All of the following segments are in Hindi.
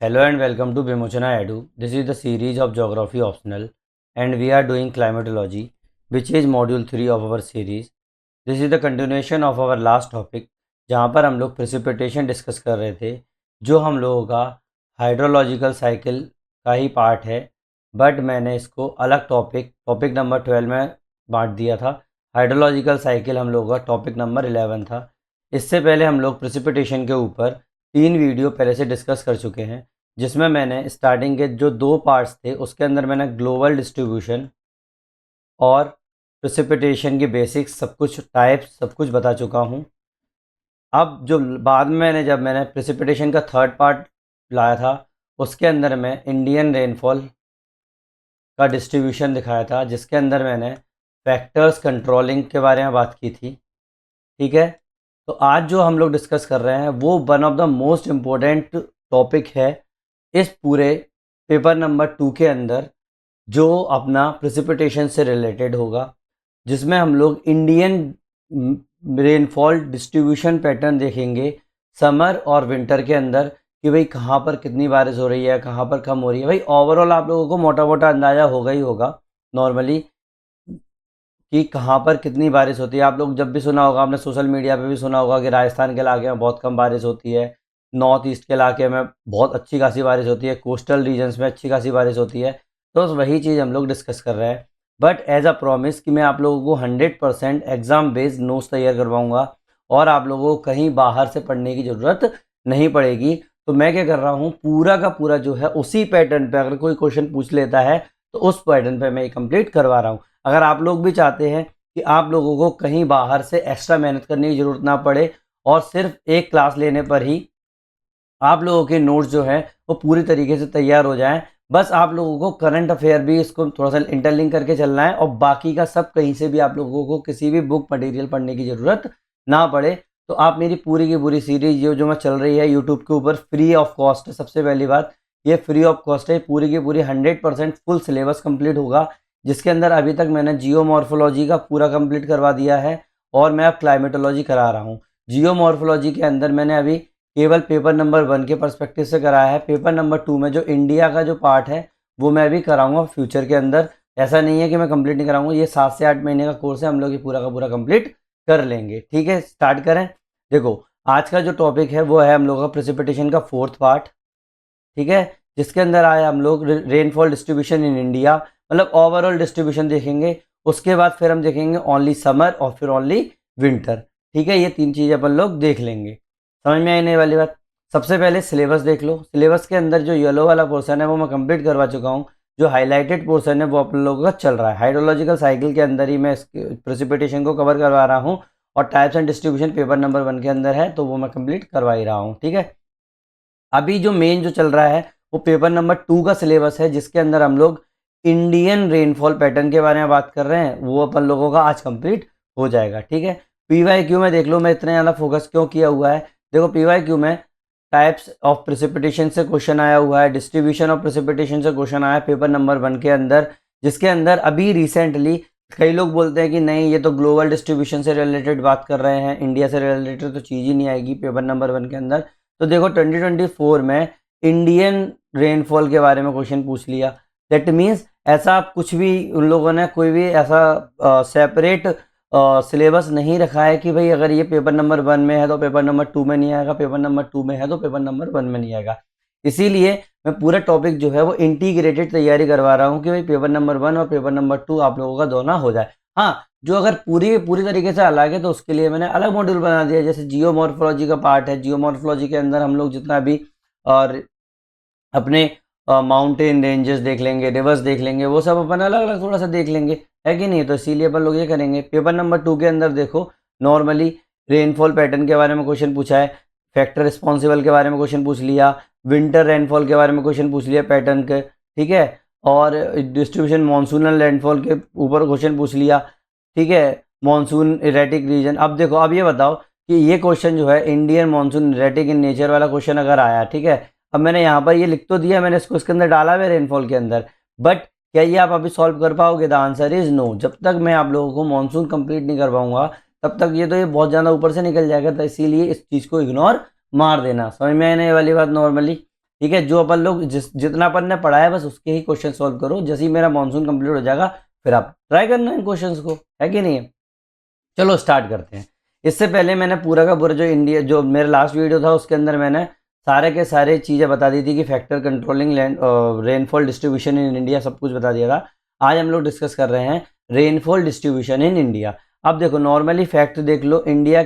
Hello and welcome to Vimochana Edu. This is the series of Geography Optional and we are doing Climatology, which is module 3 of our series. This is the continuation of our last topic जहाँ पर हम लोग precipitation डिस्कस कर रहे थे, जो हम लोगों का हाइड्रोलॉजिकल साइकिल का ही पार्ट है, बट मैंने इसको अलग टॉपिक नंबर 12 में बांट दिया था। हाइड्रोलॉजिकल साइकिल हम लोगों का टॉपिक नंबर 11 था। इससे पहले हम लोग प्रेसिपिटेशन के ऊपर 3 वीडियो पहले से डिस्कस कर चुके हैं, जिसमें मैंने स्टार्टिंग के जो 2 पार्ट्स थे उसके अंदर मैंने ग्लोबल डिस्ट्रीब्यूशन और प्रेसिपिटेशन के बेसिक्स सब कुछ टाइप्स सब कुछ बता चुका हूँ। अब जो बाद में जब मैंने प्रेसिपिटेशन का थर्ड पार्ट लाया था, उसके अंदर मैं इंडियन रेनफॉल का डिस्ट्रीब्यूशन दिखाया था, जिसके अंदर मैंने फैक्टर्स कंट्रोलिंग के बारे में बात की थी। ठीक है, तो आज जो हम लोग डिस्कस कर रहे हैं वो one of the most important topic है इस पूरे पेपर नंबर 2 के अंदर, जो अपना प्रेसिपिटेशन से रिलेटेड होगा, जिसमें हम लोग इंडियन रेनफॉल डिस्ट्रीब्यूशन पैटर्न देखेंगे समर और विंटर के अंदर, कि भाई कहाँ पर कितनी बारिश हो रही है, कहाँ पर कम हो रही है। भाई ओवरऑल आप लोगों को मोटा मोटा अंदाज़ा होगा ही होगा नॉर्मली कि कहाँ पर कितनी बारिश होती है। आप लोग जब भी सुना होगा, आपने सोशल मीडिया पे भी सुना होगा कि राजस्थान के इलाके में बहुत कम बारिश होती है, नॉर्थ ईस्ट के इलाके में बहुत अच्छी खासी बारिश होती है, कोस्टल रीजन्स में अच्छी खासी बारिश होती है। तो वही चीज़ हम लोग डिस्कस कर रहे हैं, बट एज अ प्रॉमिस कि मैं आप लोगों को 100% एग्ज़ाम बेस्ड नोट्स तैयार करवाऊँगा और आप लोगों को कहीं बाहर से पढ़ने की ज़रूरत नहीं पड़ेगी। तो मैं क्या कर रहा हूँ, पूरा का पूरा जो है उसी पैटर्न पे अगर कोई क्वेश्चन पूछ लेता है तो उस पैटर्न पे मैं ये कंप्लीट करवा रहा हूँ। अगर आप लोग भी चाहते हैं कि आप लोगों को कहीं बाहर से एक्स्ट्रा मेहनत करने की ज़रूरत ना पड़े और सिर्फ एक क्लास लेने पर ही आप लोगों के नोट्स जो हैं वो पूरी तरीके से तैयार हो जाएं, बस आप लोगों को करंट अफेयर भी इसको थोड़ा सा इंटरलिंक करके चलना है और बाकी का सब कहीं से भी आप लोगों को किसी भी बुक मटेरियल पढ़ने की ज़रूरत ना पड़े। तो आप मेरी पूरी की पूरी सीरीज जो मैं चल रही है यूट्यूब के ऊपर, फ्री ऑफ कॉस्ट है। सबसे पहली बात, ये फ्री ऑफ कॉस्ट है, पूरी की पूरी 100% फुल सिलेबस कंप्लीट होगा, जिसके अंदर अभी तक मैंने जियोमॉर्फोलॉजी का पूरा कंप्लीट करवा दिया है और मैं अब क्लाइमेटोलॉजी करा रहा हूँ। जियोमॉर्फोलॉजी के अंदर मैंने अभी केवल पेपर नंबर 1 के पर्सपेक्टिव से कराया है। पेपर नंबर 2 में जो इंडिया का जो पार्ट है वो मैं अभी कराऊंगा फ्यूचर के अंदर। ऐसा नहीं है कि मैं कंप्लीट नहीं कराऊंगा, ये 7 से 8 महीने का कोर्स है, हम लोग ये पूरा का पूरा कंप्लीट कर लेंगे। ठीक है, स्टार्ट करें। देखो, आज का जो टॉपिक है वो है हम लोग का प्रेसिपिटेशन का 4th पार्ट। ठीक है, जिसके अंदर आया हम लोग रेनफॉल डिस्ट्रीब्यूशन इन इंडिया, मतलब ओवरऑल डिस्ट्रीब्यूशन देखेंगे। उसके बाद फिर हम देखेंगे ओनली समर और फिर ओनली विंटर। ठीक है, ये 3 चीज़ें अपन लोग देख लेंगे। समझ में आने वाली बात। सबसे पहले सिलेबस देख लो। सिलेबस के अंदर जो येलो वाला पोर्शन है वो मैं कंप्लीट करवा चुका हूँ, जो हाईलाइटेड पोर्शन है वो अपन लोगों का चल रहा है। हाइड्रोलॉजिकल साइकिल के अंदर ही मैं प्रेसिपिटेशन को कवर करवा रहा हूँ और types and distribution paper number 1 के अंदर है, तो वो मैं कंप्लीट करवा ही रहा हूँ। ठीक है, अभी जो मेन जो चल रहा है वो पेपर नंबर 2 का सिलेबस है, जिसके अंदर हम लोग इंडियन रेनफॉल पैटर्न के बारे में बात कर रहे हैं। वो अपन लोगों का आज कंप्लीट हो जाएगा। ठीक है, पीवाईक्यू में देख लो मैं इतना ज़्यादा फोकस क्यों किया हुआ है। देखो, पीवाईक्यू में टाइप्स ऑफ प्रेसिपिटेशन से क्वेश्चन आया हुआ है, डिस्ट्रीब्यूशन ऑफ प्रेसिपिटेशन से क्वेश्चन आया पेपर नंबर 1 के अंदर, जिसके अंदर अभी रिसेंटली कई लोग बोलते हैं कि नहीं ये तो ग्लोबल डिस्ट्रीब्यूशन से रिलेटेड बात कर रहे हैं, इंडिया से रिलेटेड तो चीज़ ही नहीं आएगी पेपर नंबर 1 के अंदर। तो देखो, 2024 में इंडियन रेनफॉल के बारे में क्वेश्चन पूछ लिया। दैट मीन्स ऐसा कुछ भी उन लोगों ने कोई भी ऐसा सेपरेट सिलेबस नहीं रखा है कि भाई अगर ये पेपर नंबर 1 में है तो पेपर नंबर 2 में नहीं आएगा, पेपर नंबर 2 में है तो पेपर नंबर 1 में नहीं आएगा। इसीलिए मैं पूरा टॉपिक जो है वो इंटीग्रेटेड तैयारी करवा रहा हूँ कि भाई पेपर नंबर 1 और पेपर नंबर 2 आप लोगों का दोनों हो जाए। हाँ, जो अगर पूरी पूरी तरीके से अलग है तो उसके लिए मैंने अलग मॉड्यूल बना दिया। जैसे जियोमॉर्फोलॉजी का पार्ट है, जियोमॉर्फोलॉजी के अंदर हम लोग जितना भी और अपने माउंटेन रेंजेस देख लेंगे, रिवर्स देख लेंगे, वो सब अपन अलग अलग थोड़ा सा देख लेंगे, है कि नहीं। तो इसीलिए अपन लोग ये करेंगे। पेपर नंबर 2 के अंदर देखो, नॉर्मली रेनफॉल पैटर्न के बारे में क्वेश्चन पूछा है, फैक्टर रिस्पॉन्सिबल के बारे में क्वेश्चन पूछ लिया, विंटर रेनफॉल के बारे में क्वेश्चन पूछ लिया पैटर्न के। ठीक है, और डिस्ट्रीब्यूशन मानसूनल रेनफॉल के ऊपर क्वेश्चन पूछ लिया। ठीक है, मानसून इरेटिक रीजन। अब देखो, अब ये बताओ कि ये क्वेश्चन जो है Indian monsoon erratic in nature वाला क्वेश्चन अगर आया, ठीक है, अब मैंने यहाँ पर ये लिख तो दिया, मैंने इसको इसके अंदर डाला है रेनफॉल के अंदर, बट क्या ये आप अभी सॉल्व कर पाओगे? The answer is no. जब तक मैं आप लोगों को मानसून कंप्लीट नहीं कर पाऊंगा तब तक ये बहुत ज़्यादा ऊपर से निकल जाएगा। तो इसीलिए इस चीज़ को इग्नोर मार देना। समझ में आने वाली बात नॉर्मली। ठीक है, जो अपन लोग जितना अपन ने पढ़ा है बस उसके ही क्वेश्चन सॉल्व करो। जैसे ही मेरा मानसून कंप्लीट हो जाएगा फिर आप ट्राई करना इन क्वेश्चंस को, है कि नहीं है। चलो स्टार्ट करते हैं। इससे पहले मैंने पूरा का पूरा जो मेरा लास्ट वीडियो था उसके अंदर मैंने सारे के सारे चीज़ें बता दी थी कि factor controlling rainfall distribution in India सब कुछ बता दिया था। आज हम लोग डिस्कस कर रहे हैं रेनफॉल डिस्ट्रीब्यूशन इन इंडिया। अब देखो नॉर्मली फैक्ट देख लो, इंडिया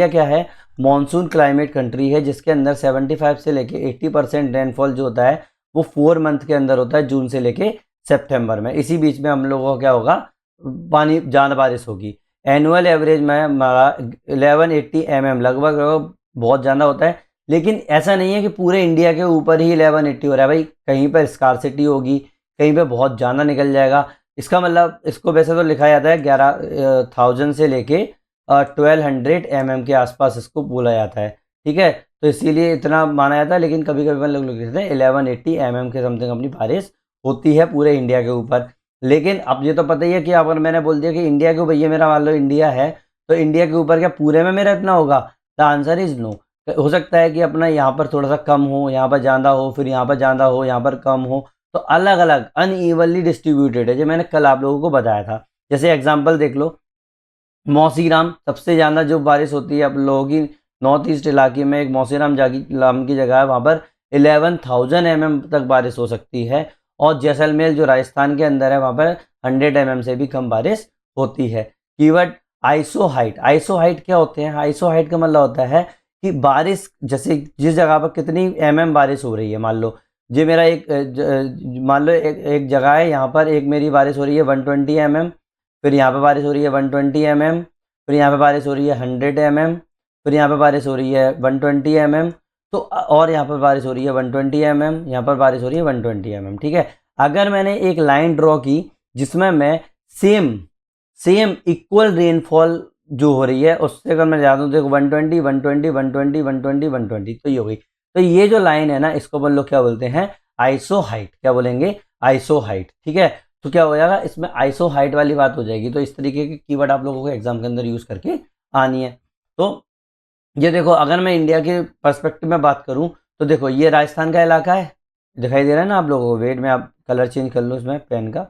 क्या है, मानसून क्लाइमेट कंट्री है जिसके अंदर 75 से लेके 80% रेनफॉल जो होता है वो 4 मंथ के अंदर होता है, जून से लेके सितंबर में। इसी बीच में हम लोगों को क्या होगा, पानी ज़्यादा बारिश होगी। एनुअल एवरेज में हमारा 1180 mm लगभग बहुत ज़्यादा होता है। लेकिन ऐसा नहीं है कि पूरे इंडिया के ऊपर ही 1180 हो रहा है भाई, कहीं पर स्कार्सिटी होगी, कहीं पे बहुत ज़्यादा निकल जाएगा। इसका मतलब इसको वैसे तो लिखा जाता है 11,000 से लेके 1200 mm के आसपास इसको बोला जाता है, ठीक है। तो इसीलिए इतना माना जाता है, लेकिन कभी कभी लोग लिखते हैं 1180 mm के समथिंग अपनी बारिश होती है पूरे इंडिया के ऊपर। लेकिन अब ये तो पता ही है कि अगर मैंने बोल दिया कि इंडिया के ऊपर, ये मेरा मान लो इंडिया है, तो इंडिया के ऊपर क्या पूरे में मेरा इतना होगा? The answer is no. हो सकता है कि अपना यहाँ पर थोड़ा सा कम हो, यहाँ पर ज़्यादा हो, फिर यहाँ पर ज़्यादा हो, यहाँ पर कम हो, तो अलग अलग अनइवनली डिस्ट्रीब्यूटेड है, जो मैंने कल आप लोगों को बताया था। जैसे एग्जाम्पल देख लो, मौसीराम सबसे ज़्यादा जो बारिश होती है आप लोगों की नॉर्थ ईस्ट इलाके में, एक मौसीराम नाम की जगह है, वहाँ पर 11,000 mm तक बारिश हो सकती है। और जैसलमेर जो राजस्थान के अंदर है वहाँ पर 100 mm से भी कम बारिश होती है। Keyword iso height. Iso height क्या होते हैं? आइसो हाइट का मतलब होता है कि बारिश जैसे जिस जगह पर कितनी बारिश हो रही है। मान लो जी मेरा मान लो एक जगह है, यहाँ पर एक मेरी बारिश हो रही है 120 mm, फिर यहाँ पे बारिश हो रही है 120 mm, फिर यहाँ पे बारिश हो रही है 100 mm, फिर यहाँ पे बारिश हो रही है 120 mm, तो और यहाँ पर बारिश हो रही है 120 mm, यहाँ पर बारिश हो रही है 120 mm, ठीक है। अगर मैंने एक लाइन ड्रॉ की जिसमें मैं सेम सेम इक्वल रेनफॉल जो हो रही है उससे अगर मैं जा दूँ, देखो 120 120 120 120 120, तो ये हो गई। तो ये जो लाइन है ना, इसको अपन लोग क्या बोलते हैं? Iso height. क्या बोलेंगे? आइसो हाइट, ठीक है। तो क्या हो जाएगा इसमें? आइसो हाइट वाली बात हो जाएगी। तो इस तरीके के कीवर्ड आप लोगों को एग्जाम के अंदर यूज करके आनी है। तो ये देखो, अगर मैं इंडिया के पर्सपेक्टिव में बात करूं तो देखो ये राजस्थान का इलाका है, दिखाई दे रहा है ना आप लोगों को? वेट में आप कलर चेंज कर लो इसमें पेन का।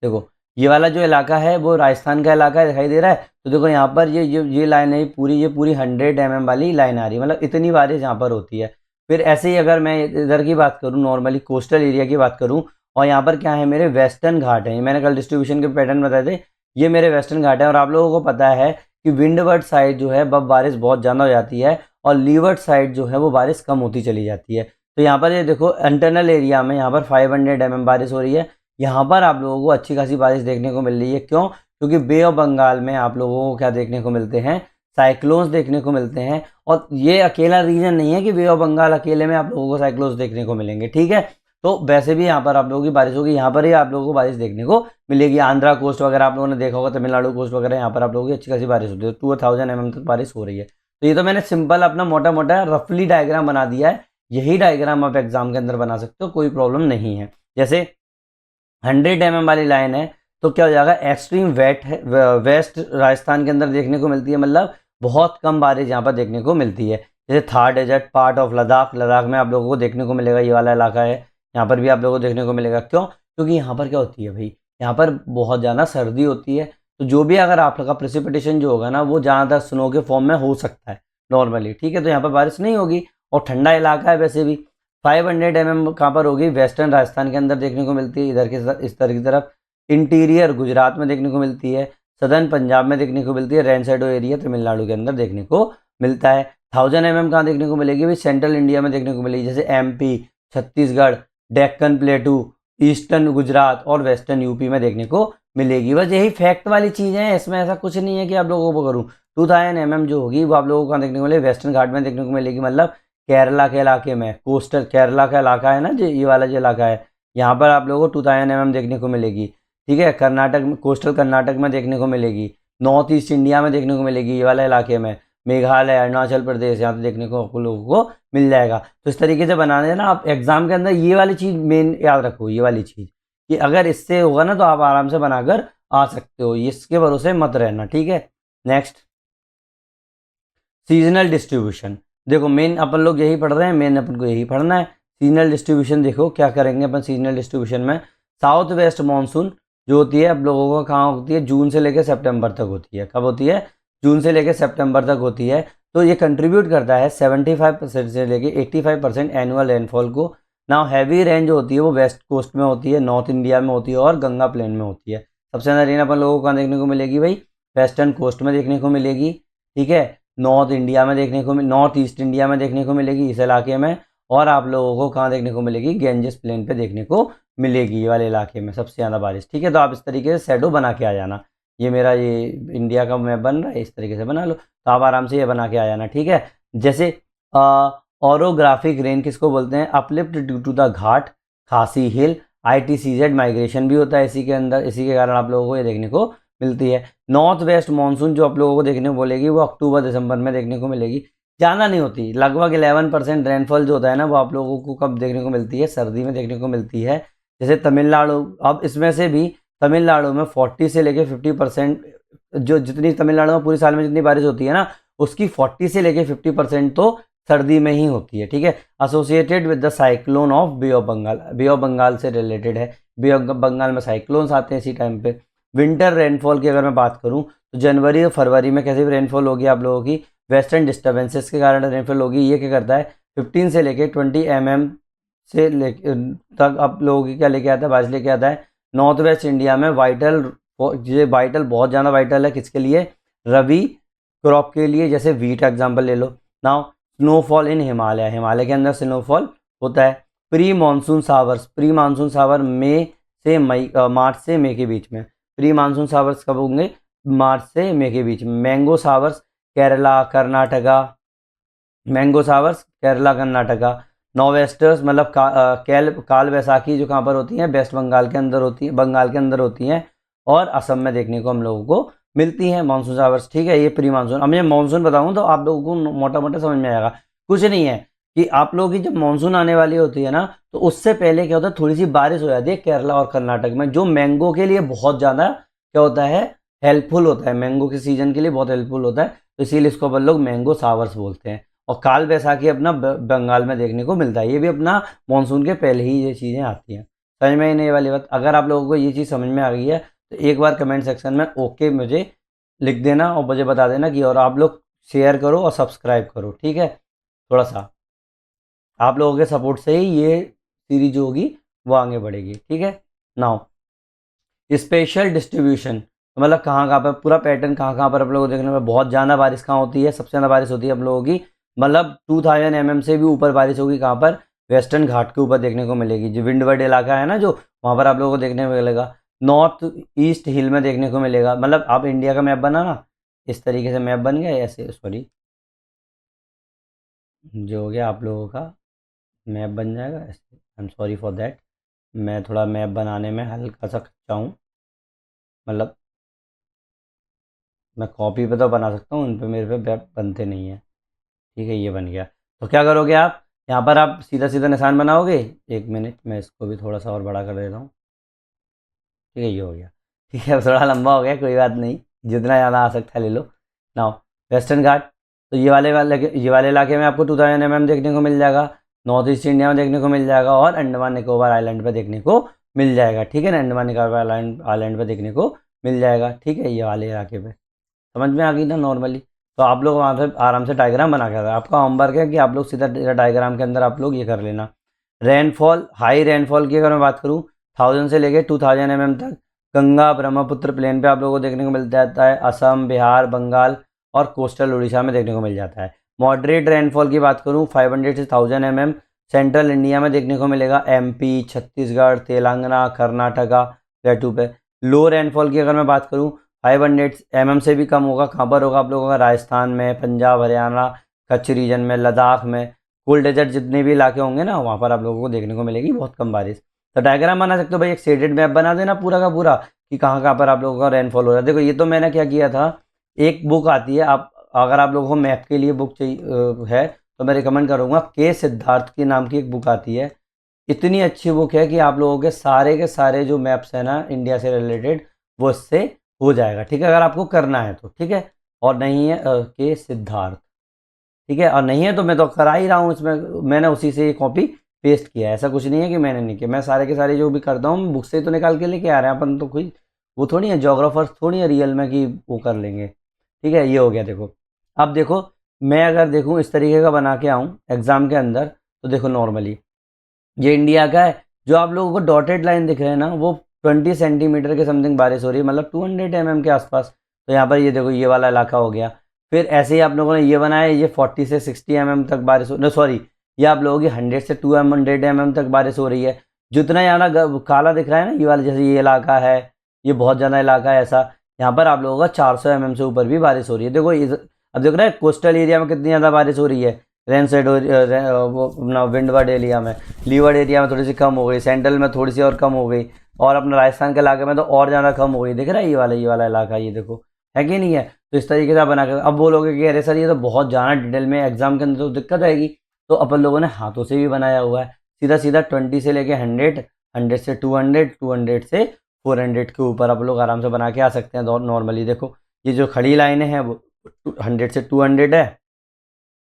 देखो ये वाला जो इलाका है वो राजस्थान का इलाका है, दिखाई दे रहा है। तो देखो यहाँ पर ये लाइन है पूरी, ये पूरी 100 mm वाली लाइन आ रही है, मतलब इतनी बारिश यहाँ पर होती है। फिर ऐसे ही अगर मैं इधर की बात करूँ, नॉर्मली कोस्टल एरिया की बात करूँ, और यहाँ पर क्या है, मेरे वेस्टर्न घाट हैं। मैंने कल डिस्ट्रीब्यूशन के पैटर्न बताए थे, ये मेरे वेस्टर्न घाट है। और आप लोगों को पता है कि विंडवर्ड साइड जो है बारिश बहुत ज़्यादा हो जाती है, और लीवर्ड साइड जो है वो बारिश कम होती चली जाती है। तो यहाँ पर ये देखो इंटरनल एरिया में यहाँ पर 500 mm बारिश हो रही है। यहाँ पर आप लोगों को अच्छी खासी बारिश देखने को मिल रही है। क्यों? क्योंकि बे ऑफ बंगाल में आप लोगों को क्या देखने को मिलते हैं? साइक्लोन्स देखने को मिलते हैं। और ये अकेला रीजन नहीं है कि बे ऑफ बंगाल अकेले में आप लोगों को साइक्लोन्स देखने को मिलेंगे, ठीक है। तो वैसे भी यहाँ पर आप लोगों की बारिश होगी, यहाँ पर ही आप लोगों को बारिश देखने को मिलेगी। आंध्रा कोस्ट वगैरह आप लोगों ने देखा होगा, तमिलनाडु कोस्ट वगैरह, यहाँ पर आप लोगों की अच्छी खासी बारिश होती है। 2000 mm तक बारिश हो रही है। तो ये तो मैंने सिंपल अपना मोटा मोटा रफली डायग्राम बना दिया है। यही डायग्राम आप एग्जाम के अंदर बना सकते हो, कोई प्रॉब्लम नहीं है। जैसे 100 mm वाली लाइन है तो क्या हो जाएगा? एक्सट्रीम वेट है, वेस्ट राजस्थान के अंदर देखने को मिलती है, मतलब बहुत कम बारिश यहाँ पर देखने को मिलती है। जैसे Thar desert part of Ladakh, Ladakh में आप लोगों को देखने को मिलेगा, ये वाला इलाका है, यहाँ पर भी आप लोगों को देखने को मिलेगा। क्यों? क्योंकि यहाँ पर क्या होती है भाई, यहाँ पर बहुत ज़्यादा सर्दी होती है। तो जो भी अगर आप लोग का प्रेसिपिटेशन जो होगा ना वो ज़्यादातर स्नो के फॉर्म में हो सकता है नॉर्मली, ठीक है। तो यहाँ पर बारिश नहीं होगी, और ठंडा इलाका है वैसे भी। 500 mm कहाँ पर होगी? वेस्टर्न राजस्थान के अंदर देखने को मिलती है, इधर के इस तरह की तरफ। इंटीरियर गुजरात में देखने को मिलती है, सदर्न पंजाब में देखने को मिलती है, रेनशैडो एरिया तमिलनाडु के अंदर देखने को मिलता है। 1000 mm कहाँ देखने को मिलेगी भाई? सेंट्रल इंडिया में देखने को मिलेगी, जैसे एमपी, छत्तीसगढ़, डेक्कन प्लेटू, ईस्टर्न गुजरात और वेस्टर्न यूपी में देखने को मिलेगी। बस यही फैक्ट वाली चीज़ें हैं, इसमें ऐसा कुछ नहीं है कि आप लोगों को करूँ। 2000 mm जो होगी वो आप लोगों को कहाँ देखने को मिलेगी? वेस्टर्न घाट में देखने को मिलेगी, मतलब केरला के इलाके में। कोस्टल केरला का इलाका है ना, जो ये वाला जो इलाका है, यहाँ पर आप लोगों को 2000 mm देखने को मिलेगी, ठीक है। कर्नाटक में, कोस्टल कर्नाटक में देखने को मिलेगी, नॉर्थ ईस्ट इंडिया में देखने को मिलेगी, ये वाले इलाके में, मेघालय, अरुणाचल प्रदेश, यहाँ पे देखने को आपको लोगों को मिल जाएगा। तो इस तरीके से बनाने ना आप एग्जाम के अंदर ये वाली चीज़ मेन याद रखो, ये वाली चीज़ कि अगर इससे होगा ना तो आप आराम से बनाकर आ सकते हो, इसके भरोसे मत रहना, ठीक है। Next, seasonal distribution. देखो मेन अपन लोग यही पढ़ रहे हैं, मेन अपन को यही पढ़ना है। सीजनल डिस्ट्रीब्यूशन देखो क्या करेंगे अपन सीजनल डिस्ट्रीब्यूशन में। साउथ वेस्ट मानसून जो होती है आप लोगों को कहाँ होती है, जून से लेकर सितंबर तक होती है। कब होती है? जून से लेकर सितंबर तक होती है। तो ये कंट्रीब्यूट करता है 75% से लेकर 85% एनुअल रेनफॉल को। ना हैवी रेन जो होती है वो वेस्ट कोस्ट में होती है, नॉर्थ इंडिया में होती है और गंगा प्लेन में होती है। सबसे ज़्यादा रेन अपन लोगों को कहाँ देखने को मिलेगी भाई? वेस्टर्न कोस्ट में देखने को मिलेगी, ठीक है। नॉर्थ इंडिया में देखने को, नॉर्थ ईस्ट इंडिया में देखने को मिलेगी इस इलाके में। और आप लोगों को कहाँ देखने को मिलेगी? गेंजेस प्लेन पे देखने को मिलेगी ये वाले इलाके में सबसे ज़्यादा बारिश, ठीक है। तो आप इस तरीके से शैडो बना के आ जाना। ये मेरा ये इंडिया का मैप बन रहा है, इस तरीके से बना लो तो आप आराम से ये बना के आ जाना, ठीक है। जैसे ऑरोग्राफिक रेन किसको बोलते हैं? अपलिफ्ट ड्यू टू द घाट, खासी हिल, ITCZ माइग्रेशन भी होता है इसी के अंदर, इसी के कारण आप लोगों को ये देखने को मिलती है। नॉर्थ वेस्ट मानसून जो आप लोगों को देखने को बोलेगी वो अक्टूबर दिसंबर में देखने को मिलेगी, ज़्यादा नहीं होती। लगभग 11% रेनफॉल जो होता है ना वो आप लोगों को कब देखने को मिलती है? सर्दी में देखने को मिलती है। जैसे तमिलनाडु, अब इसमें से भी तमिलनाडु में 40 से लेके 50%, जो जितनी तमिलनाडु में पूरी साल में जितनी बारिश होती है ना उसकी 40 से लेके 50% तो सर्दी में ही होती है, ठीक है। Associated with the cyclone of Bay of Bengal, Bay of Bengal से रिलेटेड है। बे ऑफ बंगाल में साइक्लोन्स आते हैं इसी टाइम पे। विंटर रेनफॉल की अगर मैं बात करूं तो जनवरी और फरवरी में कैसे रेनफॉल होगी आप लोगों की? वेस्टर्न डिस्टर्बेंसेस के कारण रेनफॉल होगी। ये क्या करता है? 15 से लेके 20 mm से तक आप लोगों की क्या लेके आता है? बारिश लेके आता है। नॉर्थ वेस्ट इंडिया में वाइटल, ये वाइटल बहुत ज़्यादा वाइटल है किसके लिए? रबी क्रॉप के लिए। जैसे वीट एग्जाम्पल ले लो। Now snowfall in Himalaya, Himalaya के अंदर स्नोफॉल होता है। Pre monsoon showers, pre monsoon shower मई से मई, मार्च से मई के बीच में। प्री मानसून सावर्स कब होंगे? मार्च से मई के बीच में। Mango showers Kerala Karnataka, mango showers Kerala Karnataka. Nor'westers मतलब काल बैसाखी जो कहाँ पर होती हैं? वेस्ट बंगाल के अंदर होती है, बंगाल के अंदर होती हैं और असम में देखने को हम लोगों को मिलती हैं मानसून सावर्स, ठीक है। ये प्री मानसून। अब मैं मानसून बताऊँ तो आप लोगों को मोटा मोटा समझ में आएगा। कुछ नहीं है कि आप लोगों की जब मानसून आने वाली होती है ना तो उससे पहले क्या होता है? थोड़ी सी बारिश हो जाती है केरला और कर्नाटक में, जो मैंगो के लिए बहुत ज़्यादा क्या होता है? हेल्पफुल होता है। मैंगो के सीजन के लिए बहुत हेल्पफुल होता है, तो इसीलिए इसको अपन लोग मैंगो सावर्स बोलते हैं। और काल बैसाखी अपना बंगाल में देखने को मिलता है, ये भी अपना मानसून के पहले ही ये चीज़ें आती हैं। समझ में ही नहीं वाली बात। अगर आप लोगों को ये चीज़ समझ में आ गई है तो एक बार कमेंट सेक्शन में ओके मुझे लिख देना और मुझे बता देना कि, और आप लोग शेयर करो और सब्सक्राइब करो, ठीक है। थोड़ा सा आप लोगों के सपोर्ट से ही ये सीरीज जो होगी वो आगे बढ़ेगी, ठीक है। नाउ स्पेशल डिस्ट्रीब्यूशन मतलब कहाँ कहाँ पर पूरा पैटर्न, कहाँ कहाँ पर आप लोगों को देखने में बहुत ज़्यादा बारिश कहाँ होती है? सबसे ज़्यादा बारिश होती है आप लोगों की मतलब 2000 mm से भी ऊपर बारिश होगी कहाँ पर? वेस्टर्न घाट के ऊपर देखने को मिलेगी। जो विंडवर्ड इलाका है ना जो, वहाँ पर आप लोगों को देखने को मिलेगा। नॉर्थ ईस्ट हिल में देखने को मिलेगा। मतलब आप इंडिया का मैप बना ना, इस तरीके से मैप बन गया ऐसे, सॉरी जो हो गया आप लोगों का मैप बन जाएगा ऐसे। आई एम सॉरी फॉर दैट, मैं थोड़ा मैप बनाने में हल्का सा कच्चा हूँ। मतलब मैं कॉपी पे तो बना सकता हूँ, उन पे मेरे पे मैप बनते नहीं है, ठीक है। ये बन गया। तो क्या करोगे आप? यहाँ पर आप सीधा सीधा निशान बनाओगे। एक मिनट मैं इसको भी थोड़ा सा और बड़ा कर देता हूँ, ठीक है। ये हो गया, ठीक है। अब थोड़ा लंबा हो गया, कोई बात नहीं, जितना ज़्यादा आ सकता है ले लो। नाउ वेस्टर्न घाट, तो ये वाले इलाके में आपको 2000 mm देखने को मिल जाएगा। नॉर्थ ईस्ट इंडिया में देखने को मिल जाएगा और अंडमान निकोबार आइलैंड पर देखने को मिल जाएगा, ठीक है ना। अंडमान निकोबार आइलैंड पर देखने को मिल जाएगा, ठीक है। ये वाले इलाके पे समझ में आ गई ना नॉर्मली। तो आप लोग वहाँ से आराम से डायग्राम बना के, आपका होमवर्क है कि आप लोग सीधा डायग्राम के अंदर आप लोग ये कर लेना। रेनफॉल, हाई रेनफॉल की अगर मैं बात करूँ 1000 से लेके 2000 mm तक गंगा ब्रह्मपुत्र प्लेन पे आप लोगों को देखने को मिल जाता है। असम, बिहार, बंगाल और कोस्टल उड़ीसा में देखने को मिल जाता है। मॉडरेट रेनफॉल की बात करूँ 500 से 1000 mm सेंट्रल इंडिया में देखने को मिलेगा। MP, छत्तीसगढ़, तेलंगाना, कर्नाटका प्लेटू पे। लो रेनफॉल की अगर मैं बात करूँ 500 mm से भी कम होगा। कहाँ पर होगा आप लोगों का? राजस्थान में, पंजाब, हरियाणा, कच्छ रीजन में, लद्दाख में, कोल्ड डेजर्ट जितने भी इलाके होंगे ना वहाँ पर आप लोगों को देखने को मिलेगी बहुत कम बारिश। तो डायग्राम बना सकते हो भाई, एक शेडेड मैप बना देना पूरा का पूरा कि कहाँ कहाँ पर आप लोगों का रेनफॉल हो रहा है। देखो ये तो मैंने क्या किया था, एक बुक आती है, आप अगर आप लोगों को मैप के लिए बुक चाहिए है तो मैं रिकमेंड करूँगा के सिद्धार्थ के नाम की एक बुक आती है। इतनी अच्छी बुक है कि आप लोगों के सारे जो मैप्स हैं ना इंडिया से रिलेटेड वो इससे हो जाएगा, ठीक है। अगर आपको करना है तो, ठीक है। और नहीं है के सिद्धार्थ, ठीक है। और नहीं है तो मैं तो करा ही रहा हूँ इसमें, मैंने उसी से ये कॉपी पेस्ट किया है। ऐसा कुछ नहीं है कि मैंने नहीं किया, मैं सारे के सारे जो भी करता हूँ बुक से तो निकाल के लेके आ रहे हैं अपन, तो कोई वो थोड़ी है, जोग्राफर्स थोड़ी है रियल में कि वो कर लेंगे। ठीक है, ये हो गया। देखो अब देखो, मैं अगर देखूँ इस तरीके का बना के आऊँ एग्जाम के अंदर, तो देखो नॉर्मली ये इंडिया का है, जो आप लोगों को डॉटेड लाइन दिख रहे हैं ना, वो 20 सेंटीमीटर के समथिंग बारिश हो रही है, मतलब 200 mm के आसपास। तो यहाँ पर ये देखो ये वाला इलाका हो गया। फिर ऐसे ही आप लोगों ने ये बनाया, ये 40 से 60 mm तक बारिश हो, सॉरी, ये आप लोगों की 100 से 200 mm तक बारिश हो रही है। जितना यहाँ काला दिख रहा है ना ये वाला, जैसे ये इलाका है, ये बहुत ज़्यादा इलाका है ऐसा, यहाँ पर आप लोगों का 400 mm से ऊपर भी बारिश हो रही है। देखो अब देख रहे हैं कोस्टल एरिया में कितनी ज़्यादा बारिश हो रही है, रेन साइड वो अपना विंडवर्ड एरिया में, लीवर्ड एरिया में थोड़ी सी कम हो गई, सेंट्रल में थोड़ी सी और कम हो गई, और अपना राजस्थान के इलाके में तो और ज़्यादा कम हो गई। दिख रहा है ये वाला इलाका, ये देखो है कि नहीं है। तो इस तरीके से आप बना कर, अब बोलोगे कि अरे सर ये तो बहुत ज़्यादा डिटेल में एग्जाम के अंदर तो दिक्कत आएगी, तो अपन लोगों ने हाथों से भी बनाया हुआ है, सीधा सीधा 20 से लेके 100, 100 से 200, 200 से 400 के ऊपर आप लोग आराम से बना के आ सकते हैं। नॉर्मली देखो ये जो खड़ी लाइनें हैं वो 100 से 200 है,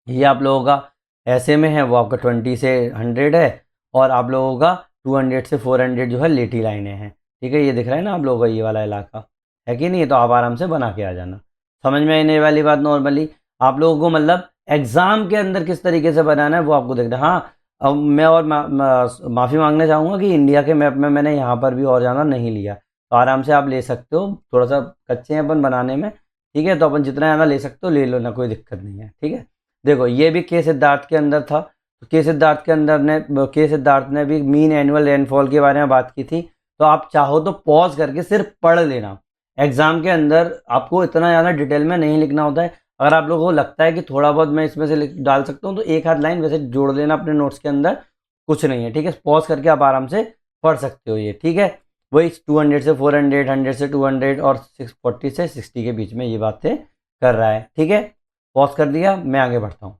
ये आप लोगों का ऐसे में है वो आपका 20 से 100 है, और आप लोगों का 200 से 400 जो है लेटी लाइनें हैं। ठीक है, ये दिख रहा है ना आप लोगों का ये वाला इलाका, है कि नहीं है। तो आप आराम से बना के आ जाना, समझ में आने वाली बात। नॉर्मली आप लोगों को मतलब एग्जाम के अंदर किस तरीके से बनाना है वो आपको देखना है। हाँ, अब मैं और माफ़ी मांगना चाहूँगा कि इंडिया के मैप में मैंने यहाँ पर भी और ज़्यादा नहीं लिया, तो आराम से आप ले सकते हो, थोड़ा सा कच्चे हैं अपन बनाने में। ठीक है, तो अपन जितना ज़्यादा ले सकते हो ले लो ना, कोई दिक्कत नहीं है। ठीक है, देखो ये भी के सिद्धार्थ के अंदर था, तो के सिद्धार्थ ने भी मीन एनुअल रेनफॉल के बारे में बात की थी। तो आप चाहो तो पॉज करके सिर्फ पढ़ लेना, एग्जाम के अंदर आपको इतना ज़्यादा डिटेल में नहीं लिखना होता है। अगर आप लोगों को लगता है कि थोड़ा बहुत मैं इसमें से डाल सकता हूँ, तो एक आध लाइन वैसे जोड़ लेना अपने नोट्स के अंदर, कुछ नहीं है। ठीक है, पॉज करके आप आराम से पढ़ सकते हो ये। ठीक है, वही 200 से 400, 100 से 200 और 640 से 60 के बीच में ये बातें कर रहा है। ठीक है, पॉज कर दिया, मैं आगे बढ़ता हूँ।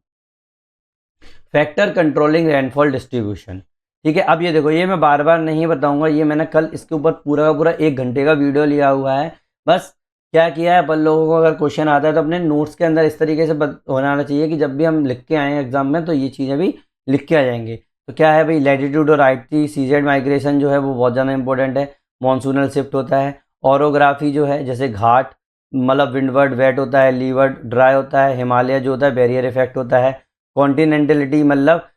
Factor controlling rainfall distribution. ठीक है, अब ये देखो, ये मैं बार बार नहीं बताऊंगा, ये मैंने कल इसके ऊपर पूरा का पूरा 1 घंटे का वीडियो लिया हुआ है। बस क्या किया है अपन लोगों को, अगर क्वेश्चन आता है तो अपने नोट्स के अंदर इस तरीके से होना चाहिए कि जब भी हम लिख के आए एग्जाम में तो ये चीज़ें भी लिख के आ जाएंगे। तो क्या है भाई, लैटिट्यूड और आइटी सीजेड माइग्रेशन जो है वो बहुत ज़्यादा इंपॉर्टेंट है। मॉनसूनल शिफ्ट होता है, ऑरोग्राफी जो है जैसे घाट, मतलब विंडवर्ड वेट होता है, लीवर्ड ड्राई होता है, हिमालय जो होता है बैरियर इफेक्ट होता है, कॉन्टिनेंटलिटी मतलब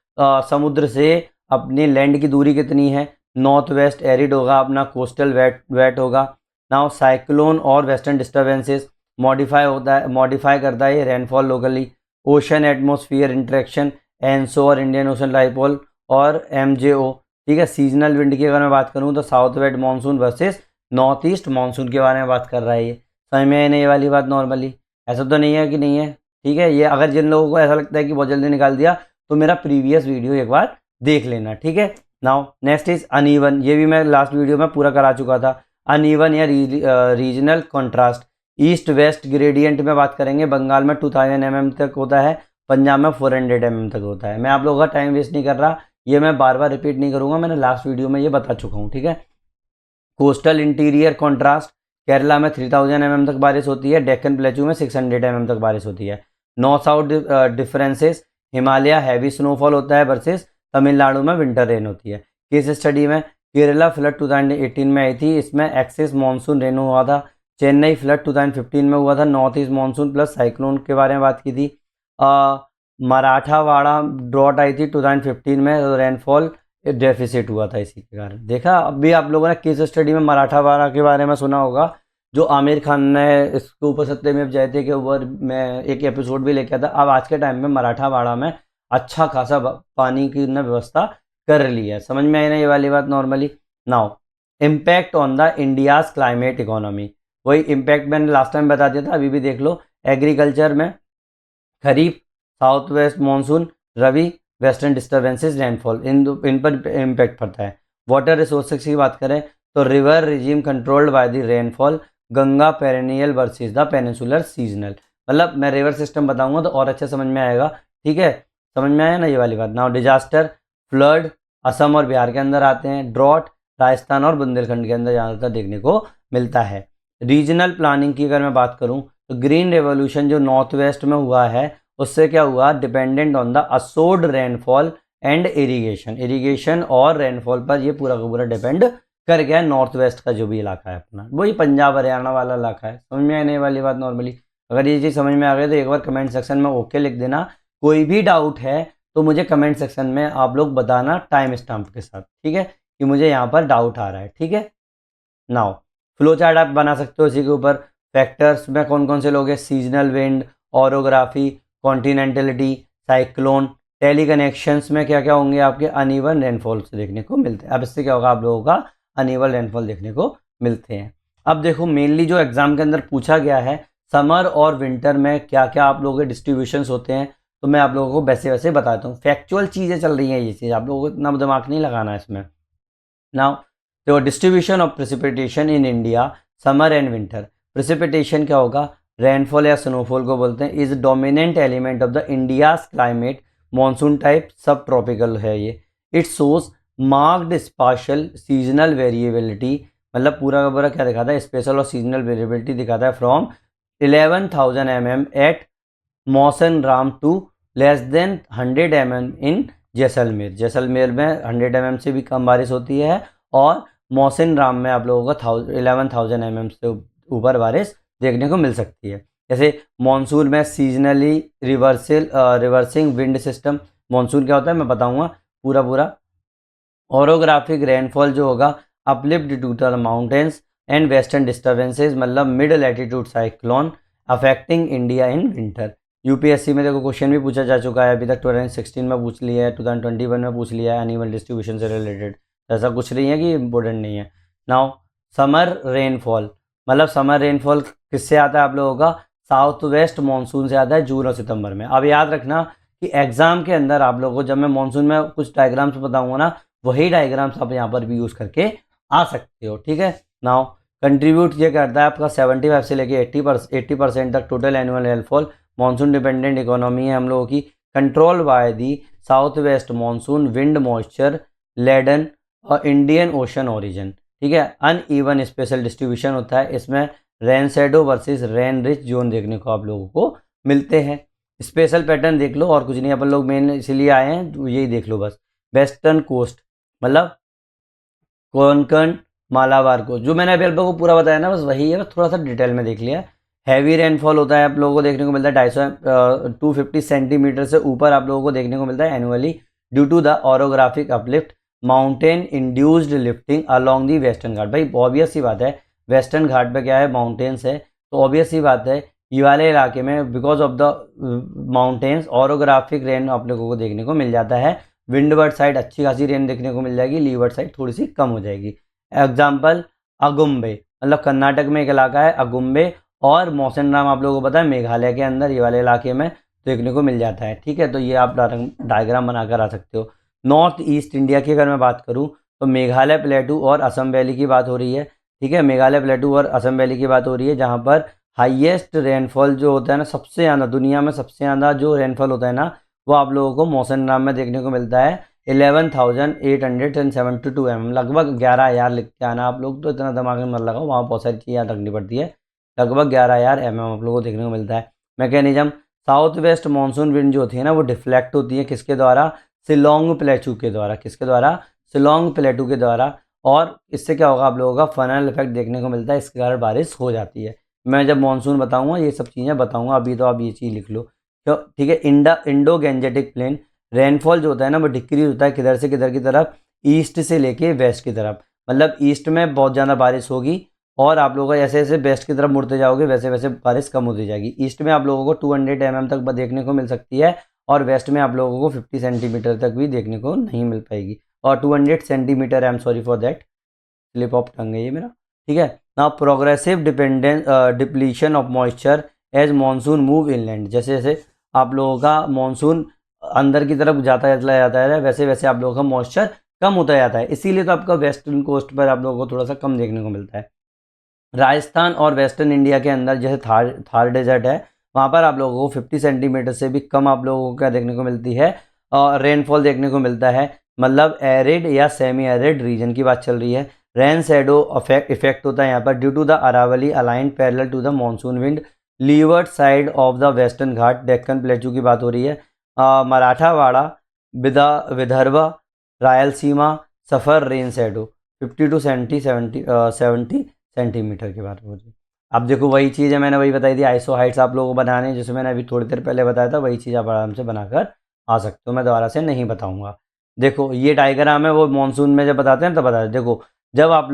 समुद्र से अपनी लैंड की दूरी कितनी है, नॉर्थ वेस्ट एरिड होगा, अपना कोस्टल वेट होगा। नाउ साइक्लोन और वेस्टर्न डिस्टर्बेंसेस मॉडिफाई करता है ये rainfall locally. Ocean atmosphere interaction, ENSO और इंडियन ओशन डाइपोल और एमजेओ। ठीक है, सीजनल विंड की अगर मैं बात करूँ तो south west monsoon versus north east monsoon के बारे में बात कर रहा है ये। समझ में नहीं ये वाली बात। नॉर्मली ऐसा तो नहीं है कि नहीं है। ठीक है, ये अगर जिन लोगों को ऐसा लगता है कि बहुत जल्दी निकाल दिया तो मेरा प्रीवियस वीडियो एक बार देख लेना। ठीक है, नाउ नेक्स्ट इज अनइवन, ये भी मैं लास्ट वीडियो में पूरा करा चुका था। अनइवन या regional contrast, east west gradient में बात करेंगे। बंगाल में 2000 mm तक होता है, पंजाब में 400 mm तक होता है। मैं आप लोगों का टाइम वेस्ट नहीं कर रहा, ये मैं बार बार रिपीट नहीं करूँगा, मैंने लास्ट वीडियो में ये बता चुका हूँ। ठीक है, कोस्टल इंटीरियर कॉन्ट्रास्ट, केरला में 3000 mm तक बारिश होती है, डेक्कन प्लेटू में 600 mm तक बारिश होती है। North south differences, Himalaya heavy snowfall होता है वर्सेस तमिलनाडु में विंटर रेन होती है। केस स्टडी में केरला फ्लड 2018 में आई थी, इसमें एक्सेस मानसून रेन हुआ था। चेन्नई फ्लड 2015 में हुआ था, north east monsoon plus cyclone के बारे में बात की थी। मराठावाड़ा ड्रॉट आई थी 2015 में, रेनफॉल डेफिसिट हुआ था इसी के कारण। देखा, अब भी आप लोगों ने केस स्टडी में मराठावाड़ा के बारे में सुना होगा, जो आमिर खान ने इसके ऊपर सत्यमेव जयते के ऊपर मैं एक एपिसोड भी लेके आया था। अब आज के टाइम में मराठावाड़ा में अच्छा खासा पानी की ने व्यवस्था कर ली है। समझ में आई ना ये वाली बात। Normally now impact on the India's climate economy, वही इम्पैक्ट मैंने लास्ट टाइम बता दिया था, अभी भी देख लो। एग्रीकल्चर में खरीफ, साउथ वेस्ट मानसून, रबी, वेस्टर्न डिस्टर्बेंसेस, रेनफॉल, इन पर इम्पैक्ट पड़ता है। वाटर रिसोर्सेज की बात करें तो river regime controlled by the rainfall, Ganga perennial versus the peninsular seasonal. मतलब मैं रिवर सिस्टम बताऊंगा तो और अच्छे समझ में आएगा। ठीक है, समझ में आया ना ये वाली बात। नाउ डिजास्टर, फ्लड असम और बिहार के अंदर आते हैं, ड्रॉट राजस्थान और बुंदेलखंड के अंदर ज़्यादातर देखने को मिलता है। रीजनल प्लानिंग की अगर मैं बात करूं तो ग्रीन रेवोल्यूशन जो नॉर्थ वेस्ट में हुआ है, उससे क्या हुआ, dependent on the assured rainfall and irrigation और रेनफॉल पर ये पूरा का पूरा डिपेंड कर गया नॉर्थ वेस्ट का जो भी इलाका है अपना, वही पंजाब हरियाणा वाला इलाका है। समझ में आने वाली बात नॉर्मली। अगर ये चीज़ समझ में आ गई तो एक बार कमेंट सेक्शन में ओके लिख देना। कोई भी डाउट है तो मुझे कमेंट सेक्शन में आप लोग बताना टाइम स्टैम्प के साथ, ठीक है, कि मुझे यहाँ पर डाउट आ रहा है, ठीक है। नाउ फ्लो चार्ट आप बना सकते हो इसी के ऊपर। फैक्टर्स में कौन कौन से लोग हैं, seasonal wind, orography, continentality, cyclone, teleconnections में क्या क्या होंगे आपके अनइवन रेनफॉल से देखने को मिलते हैं। अब इससे क्या होगा, आप लोगों का अनइवन रेनफॉल देखने को मिलते हैं। अब देखो मेनली जो एग्जाम के अंदर पूछा गया है, समर और विंटर में क्या क्या आप लोगों के डिस्ट्रीब्यूशंस होते हैं, तो मैं आप लोगों को वैसे वैसे बताता हूँ। फैक्चुअल चीज़ें चल रही हैं ये चीज़, आप लोगों को इतना दिमाग नहीं लगाना है इसमें। नाउ तो distribution of precipitation in India summer and winter. Precipitation क्या होगा, रेनफॉल या स्नोफॉल को बोलते हैं, is dominant element of the India's climate, monsoon type सब ट्रॉपिकल है ये। It shows marked spatial seasonal variability, मतलब पूरा का पूरा क्या दिखाता है, स्पेशल और सीजनल वेरिएबिलिटी दिखाता है from 11,000 mm at Mawsynram to less than 100 mm in Jaisalmer. Jaisalmer में 100 mm से भी कम बारिश होती है और मौसिन राम में आप लोगों का 11,000 mm से ऊपर बारिश देखने को मिल सकती है। जैसे मानसून में seasonally reversing wind system, monsoon क्या होता है मैं बताऊंगा पूरा पूरा। ऑरोग्राफिक रेनफॉल जो होगा uplift to the mountains and western disturbances, मतलब mid latitude cyclone affecting India in winter. UPSC में देखो क्वेश्चन भी पूछा जा चुका है अभी तक, 2016 में पूछ लिया है, 2021 में पूछ लिया है एनिमल डिस्ट्रीब्यूशन से रिलेटेड। ऐसा कुछ नहीं है कि इम्पोर्टेंट नहीं है। नाउ समर रेनफॉल, मतलब समर रेनफॉल किससे आता है आप लोगों का, साउथ वेस्ट मानसून से आता है जून और सितंबर में। अब याद रखना कि एग्जाम के अंदर आप लोगों को जब मैं मानसून में कुछ डायग्राम्स बताऊंगा ना, वही डायग्राम्स आप यहाँ पर भी यूज़ करके आ सकते हो, ठीक है। नाउ कंट्रीब्यूट ये करता है आपका 75 से लेके 80% तक total annual rainfall. Monsoon dependent economy है हम लोगों की, control by the south west monsoon wind moisture laden और इंडियन ओशन ओरिजिन, ठीक है। अनइवन स्पेशल डिस्ट्रीब्यूशन होता है, इसमें rain shadow versus rain rich zone देखने को आप लोगों को मिलते हैं। स्पेशल पैटर्न देख लो और कुछ नहीं, अपन लोग मेन इसीलिए आए हैं, तो यही देख लो बस। वेस्टर्न कोस्ट मतलब कोंकण मालाबार को, जो मैंने अभी आप लोगों को पूरा बताया ना बस वही है, बस थोड़ा सा डिटेल में देख लिया। हैवी रेनफॉल होता है आप लोगों को देखने को मिलता है 250 सेंटीमीटर से ऊपर आप लोगों को देखने को मिलता है annually, due to the orographic uplift mountain induced lifting along the western Ghat. भाई ऑब्वियस सी बात है, वेस्टर्न घाट पे क्या है, माउंटेन्स है, तो ऑब्वियस सी बात है ये वाले इलाके में because of the mountains orographic rain आप लोगों को देखने को मिल जाता है। विंडवर्ड साइड अच्छी खासी रेन देखने को मिल जाएगी, लीवर्ड साइड थोड़ी सी कम हो जाएगी। एग्जाम्पल अगुम्बे, मतलब कर्नाटक में एक इलाका है अगुम्बे, और मौसम राम आप लोगों को पता है मेघालय के अंदर ये वाले इलाके में देखने को मिल जाता है, ठीक है। तो ये आप डायग्राम बनाकर आ सकते हो। नॉर्थ ईस्ट इंडिया की अगर मैं बात करूँ तो मेघालय प्लेटू और असम वैली की बात हो रही है, ठीक है। मेघालय प्लेटू और असम वैली की बात हो रही है, जहाँ पर हाईएस्ट रेनफॉल जो होता है ना, सबसे ज़्यादा दुनिया में सबसे ज़्यादा जो रेनफॉल होता है ना, वो आप लोगों को मौसम राम में देखने को मिलता है 11,872 mm, लगभग 11,000 लिख के आना आप लोग, तो इतना दिमाग में मत लगाओ, वहाँ बहुत सारी चीज़ें याद रखनी पड़ती है। लगभग 11,000 mm आप लोगों को देखने को मिलता है। Mechanism, south west monsoon wind जो होती है ना, वो डिफ्लेक्ट होती है किसके द्वारा, शिलोंग प्लेटू के द्वारा। किसके द्वारा, शिलोंग प्लेटू के द्वारा। और इससे क्या होगा, आप लोगों का फनल इफेक्ट देखने को मिलता है, इसके कारण बारिश हो जाती है। मैं जब मानसून बताऊंगा ये सब चीज़ें बताऊंगा, अभी तो आप ये चीज़ लिख लो, तो ठीक है। इंडो गेंजेटिक प्लेन, रेनफॉल जो होता है ना वो डिक्रीज होता है किधर से किधर की तरफ, ईस्ट से लेके वेस्ट की तरफ। मतलब ईस्ट में बहुत ज़्यादा बारिश होगी और आप लोगों का जैसे जैसे वेस्ट की तरफ मुड़ते जाओगे वैसे वैसे बारिश कम होती जाएगी। ईस्ट में आप लोगों को 200 mm तक देखने को मिल सकती है और वेस्ट में आप लोगों को 50 सेंटीमीटर तक भी देखने को नहीं मिल पाएगी। और 200 centimetre, I am sorry for that, slip of tongue है ये मेरा, ठीक है ना। Progressive depletion of moisture as monsoon move inland, जैसे जैसे आप लोगों का मानसून अंदर की तरफ चला जाता है वैसे वैसे आप लोगों का मॉइस्चर कम होता जाता है, इसीलिए तो आपका वेस्टर्न कोस्ट पर आप लोगों को थोड़ा सा कम देखने को मिलता है। राजस्थान और वेस्टर्न इंडिया के अंदर जैसे थार डेजर्ट है, वहाँ पर आप लोगों को 50 सेंटीमीटर से भी कम आप लोगों को क्या देखने को मिलती है, और रेनफॉल देखने को मिलता है। मतलब एरिड या सेमी एरिड रीजन की बात चल रही है। रेन शेडो इफेक्ट होता है यहाँ पर due to the Aravalli aligned parallel to the monsoon wind leeward side of the Western Ghat, Deccan plateau की बात हो रही है। Marathwada Vidarbha, Rayalaseema suffer rain shadow 50 to 70 centimetre के बारे में। अब देखो वही चीज़ है, मैंने वही बताई थी, आइसो हाइट्स आप लोगों को बनाने, जैसे मैंने अभी थोड़ी देर पहले बताया था, वही चीज़ आप आराम से बनाकर आ सकते हो, मैं दोबारा से नहीं बताऊंगा। देखो ये डायग्राम है, वो मानसून में जब बताते हैं तब बताते हैं। देखो जब आप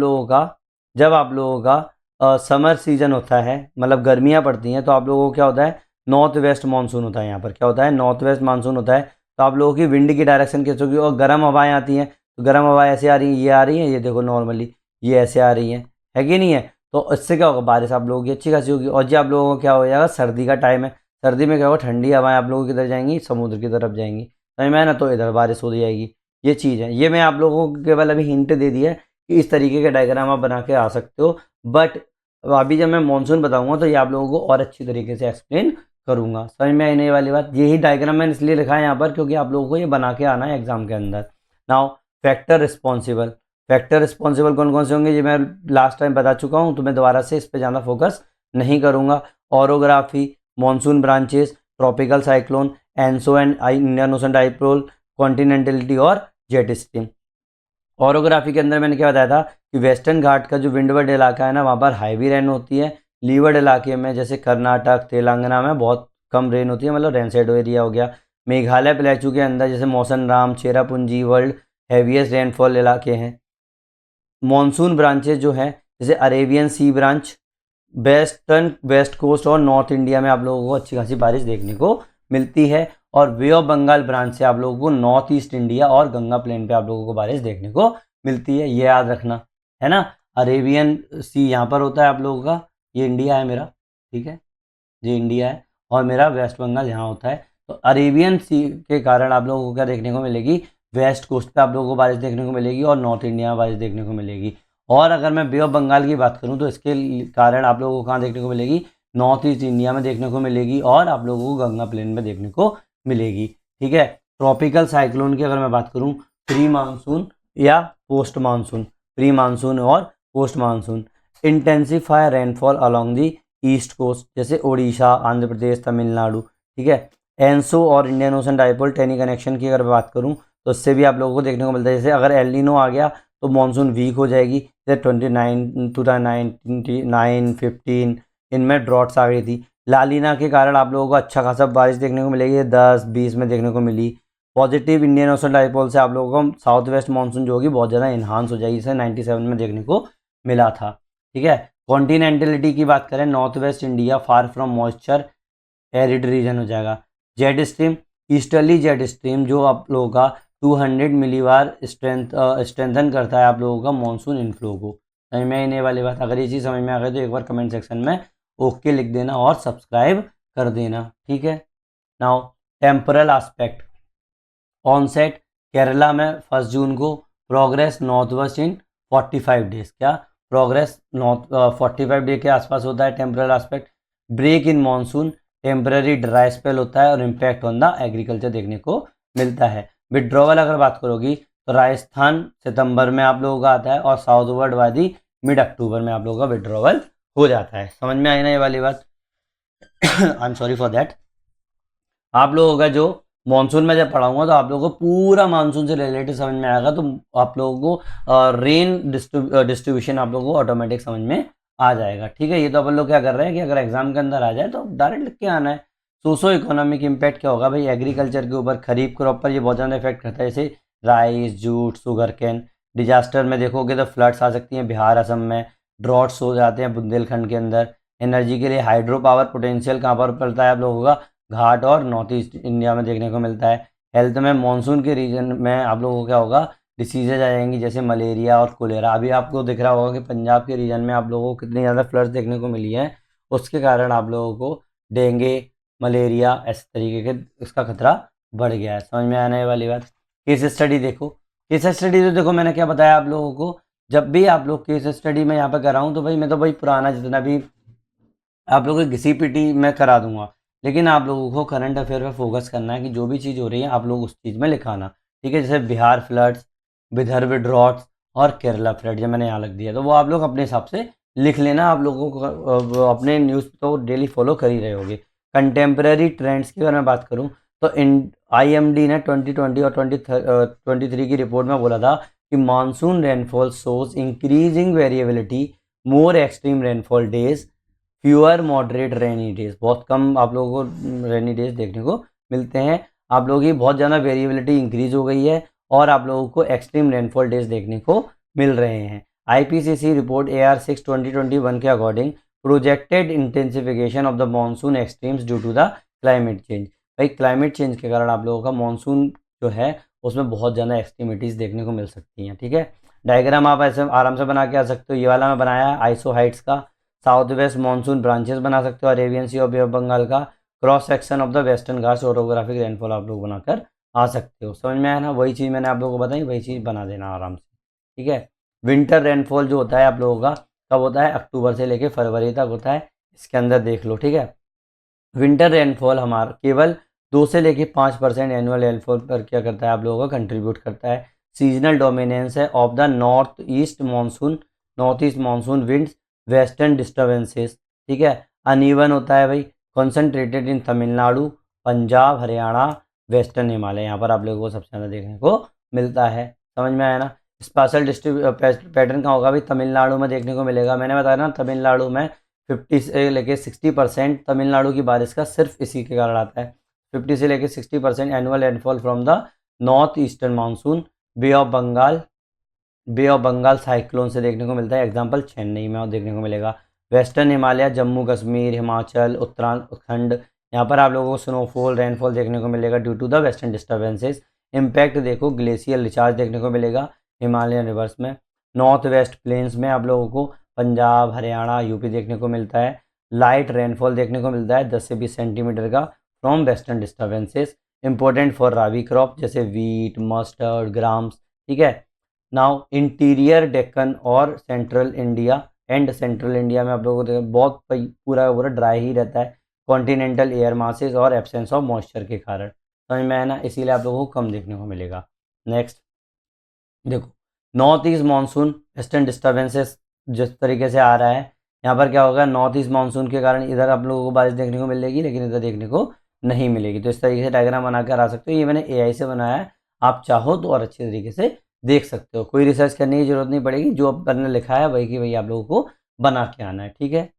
लोगों का समर सीजन होता है, मतलब गर्मियाँ पड़ती हैं, तो आप लोगों को क्या होता है, नॉर्थ वेस्ट मानसून होता है। यहाँ पर क्या होता है, नॉर्थ वेस्ट मानसून होता है। तो आप लोगों की विंड की डायरेक्शन कैसे होगी, और गर्म हवाएं आती हैं, तो गर्म हवाएं ऐसे आ रही हैं, ये आ रही हैं, ये देखो नॉर्मली ये ऐसे आ रही हैं, है कि नहीं है। तो इससे क्या होगा, बारिश आप लोगों की अच्छी खासी होगी। और जी आप लोगों को क्या हो जाएगा, सर्दी का टाइम है, सर्दी में क्या होगा, ठंडी हवाएं आप लोगों की तरफ जाएंगी, समुद्र की तरफ जाएंगी, समझ में आया ना, तो इधर बारिश हो जाएगी। ये चीज़ है, ये मैं आप लोगों को केवल अभी हिंट दे दी है कि इस तरीके के डायग्राम आप बना के आ सकते हो। बट अभी जब मैं मानसून बताऊंगा तो ये आप लोगों को और अच्छी तरीके से एक्सप्लेन करूंगा, समझ में आने वाली बात। यही डायग्राम मैंने इसलिए लिखा है यहाँ पर क्योंकि आप लोगों को ये बना के आना है एग्जाम के अंदर। नाउ फैक्टर रिस्पॉन्सिबल कौन कौन से होंगे, ये मैं लास्ट टाइम बता चुका हूँ, तो मैं दोबारा से इस पर ज़्यादा फोकस नहीं करूँगा। Orography, monsoon branches, tropical cyclone, ENSO and Indian ocean dipole, continentality और जेट स्ट्रीम। ऑरोग्राफी के अंदर मैंने क्या बताया था कि वेस्टर्न घाट का जो विंडवर्ड इलाका है ना, वहाँ पर हाईवी रेन होती है। लीवर्ड इलाके में जैसे कर्नाटक, तेलंगाना में बहुत कम रेन होती है, मतलब रेनसेड एरिया हो गया। मेघालय प्लेटू के अंदर जैसे मौसम Ram, Cherrapunji world heaviest rainfall इलाके हैं। मॉनसून ब्रांचेज जो हैं जैसे अरेबियन सी ब्रांच, वेस्ट कोस्ट और नॉर्थ इंडिया में आप लोगों को अच्छी खासी बारिश देखने को मिलती है। और वे ऑफ बंगाल ब्रांच से आप लोगों को नॉर्थ ईस्ट इंडिया और गंगा प्लेन पे आप लोगों को बारिश देखने को मिलती है, ये याद रखना है ना। अरेबियन सी यहाँ पर होता है आप लोगों का, ये इंडिया है मेरा, ठीक है, ये इंडिया है, और मेरा वेस्ट बंगाल यहाँ होता है। तो अरेबियन सी के कारण आप लोगों को क्या देखने को मिलेगी, वेस्ट कोस्ट पे आप लोगों को बारिश देखने को मिलेगी और नॉर्थ इंडिया में बारिश देखने को मिलेगी। और अगर मैं बे ऑफ बंगाल की बात करूँ तो इसके कारण आप लोगों को कहाँ देखने को मिलेगी, नॉर्थ ईस्ट इंडिया में देखने को मिलेगी और आप लोगों को गंगा प्लेन में देखने को मिलेगी, ठीक है। ट्रॉपिकल साइक्लोन की अगर मैं बात करूँ, प्री मानसून या पोस्ट मानसून, प्री मानसून और post monsoon, intensify rainfall along the east coast जैसे उड़ीसा, आंध्र प्रदेश, तमिलनाडु, ठीक है। एनसो और Indian ocean dipole teleconnection की अगर बात करूं तो इससे भी आप लोगों को देखने को मिलता है, जैसे अगर एलिनो आ गया तो मानसून वीक हो जाएगी, जैसे 29 2009 15 इनमें ड्रॉट्स आ गई थी। लालीना के कारण आप लोगों को अच्छा खासा बारिश देखने को मिलेगी, 10-20 में देखने को मिली। पॉजिटिव इंडियन ओशन डाइपोल से आप लोगों को साउथ वेस्ट मानसून जो होगी बहुत ज़्यादा इन्हांस हो जाएगी, इसे 97 में देखने को मिला था, ठीक है। कॉन्टिनेंटलिटी की बात करें, north west India far from moisture arid region हो जाएगा। Jet stream, easterly jet stream जो आप लोगों का 200 मिलीबार स्ट्रेंथन करता है आप लोगों का मानसून इनफ्लो को, समझ में आने वाली बात। अगर ये चीज़ समझ में आ गई तो एक बार कमेंट सेक्शन में ओके लिख देना और सब्सक्राइब कर देना, ठीक है। Now temporal aspect, onset Kerala में 1 जून को, progress north west in 45 days, क्या प्रोग्रेस नॉर्थ 45 डे के आसपास होता है temporal aspect. Break in monsoon, temporary dry spell होता है और इम्पैक्ट ऑन द एग्रीकल्चर देखने को मिलता है। विड्रॉवल अगर बात करोगी तो राजस्थान सितंबर में आप लोगों का आता है और साउथ वर्ड वादी मिड अक्टूबर में आप लोगों का विड्रॉवल हो जाता है, समझ में आई ना ये वाली बात। आई एम सॉरी फॉर दैट। आप लोगों का जो मानसून में जब पढ़ाऊंगा तो आप लोगों को पूरा मानसून से रिलेटेड समझ में आएगा, तो आप लोगों को रेन डिस्ट्रीब्यूशन आप लोगों को ऑटोमेटिक समझ में आ जाएगा, ठीक है। ये तो अपन लोग क्या कर रहे हैं कि अगर एग्जाम के अंदर आ जाए तो डायरेक्ट लिख के आना है। सोशो इकोनॉमिक इम्पैक्ट क्या होगा भाई, एग्रीकल्चर के ऊपर, खरीफ क्रॉप पर ये बहुत ज़्यादा इफेक्ट करता है, जैसे rice, jute, sugar cane. Disaster में देखोगे तो फ्लड्स आ सकती हैं बिहार, असम में, ड्रॉट्स हो जाते हैं बुंदेलखंड के अंदर। एनर्जी के लिए हाइड्रो पावर पोटेंशियल कहाँ पर पड़ता है आप लोगों का, घाट और नॉर्थ ईस्ट इंडिया में देखने को मिलता है। हेल्थ में मानसून के रीजन में आप लोगों को क्या होगा, डिसीजेज आ जाएंगी जैसे मलेरिया और कोलेरा। अभी आपको दिख रहा होगा कि पंजाब के रीजन में आप लोगों को कितनी ज़्यादा फ्लड्स देखने को मिली है, उसके कारण आप लोगों को डेंगू, मलेरिया ऐसे तरीके के इसका खतरा बढ़ गया है, समझ में आने वाली बात। केस स्टडी देखो, केस स्टडी तो देखो मैंने क्या बताया आप लोगों को, जब भी आप लोग केस स्टडी में यहाँ पर कराऊँ तो भाई मैं तो भाई पुराना जितना भी आप लोगों को घिसी पिटी मैं करा दूंगा, लेकिन आप लोगों को करंट अफेयर पे फोकस करना है कि जो भी चीज़ हो रही है आप लोग उस चीज़ में लिखाना, ठीक है। जैसे बिहार फ्लड्स, विदर्भ ड्रॉट्स और केरला फ्लड जब मैंने यहाँ लिख दिया तो वो आप लोग अपने हिसाब से लिख लेना। आप लोगों को अपने न्यूज़ तो डेली फॉलो कर ही रहे होगे। कंटेम्प्रेरी ट्रेंड्स की अगर मैं बात करूँ तो IMD ने 2020 और 2023 की रिपोर्ट में बोला था कि monsoon rainfall shows increasing variability, more extreme rainfall days, fewer moderate rainy days. बहुत कम आप लोगों को रेनी डेज देखने को मिलते हैं। आप लोगों की बहुत ज़्यादा वेरिएबिलिटी इंक्रीज हो गई है और आप लोगों को एक्सट्रीम रेनफॉल डेज देखने को मिल रहे हैं। IPCC रिपोर्ट AR6 2021 के according projected intensification of the monsoon extremes due to the climate change. भाई क्लाइमेट चेंज के कारण आप लोगों का मानसून जो है उसमें बहुत ज़्यादा एक्सट्रीमिटीज़ देखने को मिल सकती हैं। ठीक है, डायग्राम आप ऐसे आराम से बना के आ सकते हो। ये वाला मैं बनाया है आइसो हाइट्स का। साउथ वेस्ट मानसून ब्रांचेस बना सकते हो। अरेबियन सी और बे ऑफ बंगाल का cross section of the western Ghats autographic rainfall आप लोग बनाकर आ सकते हो। समझ में आया ना? वही चीज़ मैंने आप लोगों को बताई, वही चीज़ बना देना आराम से। ठीक है, विंटर रेनफॉल जो होता है आप लोगों का कब होता है? अक्टूबर से लेकर फरवरी तक होता है। इसके अंदर देख लो। ठीक है, विंटर रेनफॉल हमारा केवल 2 से लेकर 5% एनुअल रेनफॉल पर क्या करता है? आप लोगों का कंट्रीब्यूट करता है। सीजनल डोमिनेंस है of the north east monsoon winds, western disturbances. ठीक है, अनइवन होता है भाई, concentrated in Tamil Nadu, Punjab, Haryana, western Himalaya. यहाँ पर आप लोगों को सबसे ज़्यादा देखने को मिलता है। समझ में आया ना? स्पेशल पैटर्न कहाँ होगा भाई? तमिलनाडु में देखने को मिलेगा। मैंने बताया ना, तमिलनाडु में 50 से लेके 60% तमिलनाडु की बारिश का सिर्फ इसी के कारण आता है। 50 से लेके 60% annual rainfall from the north eastern monsoon, Bay of Bengal cyclone से देखने को मिलता है। एग्जाम्पल चेन्नई में देखने को मिलेगा। वेस्टर्न हिमालय, जम्मू कश्मीर, हिमाचल, उत्तराखंड, यहाँ पर आप लोगों को स्नोफॉल रेनफॉल देखने को मिलेगा due to the western disturbances. Impact देखो, ग्लेशियल रिचार्ज देखने को मिलेगा हिमालयन रिवर्स में। नॉर्थ वेस्ट प्लेन्स में आप लोगों को पंजाब, हरियाणा, यूपी देखने को मिलता है। लाइट रेनफॉल देखने को मिलता है 10 से 20 सेंटीमीटर का from western disturbances. Important for rabi crop जैसे वीट, मस्टर्ड, ग्राम्स। ठीक है, नाउ इंटीरियर डेक्कन और सेंट्रल इंडिया में आप लोगों को बहुत पूरा पूरा ड्राई ही रहता है, कॉन्टिनेंटल एयर मासेस और एब्सेंस ऑफ मॉइस्चर के कारण। समझ में आया ना? इसीलिए आप लोगों को कम देखने को मिलेगा। नेक्स्ट देखो, north east monsoon western disturbances जिस तरीके से आ रहा है, यहाँ पर क्या होगा? नॉर्थ ईस्ट मानसून के कारण इधर आप लोगों को बारिश देखने को मिलेगी, लेकिन इधर देखने को नहीं मिलेगी। तो इस तरीके से डायग्राम बनाकर आ सकते हो। ये मैंने AI से बनाया है, आप चाहो तो और अच्छे तरीके से देख सकते हो। कोई रिसर्च करने की जरूरत नहीं पड़ेगी, जो मैंने लिखा है वही की वही आप लोगों को बना के आना है। ठीक है,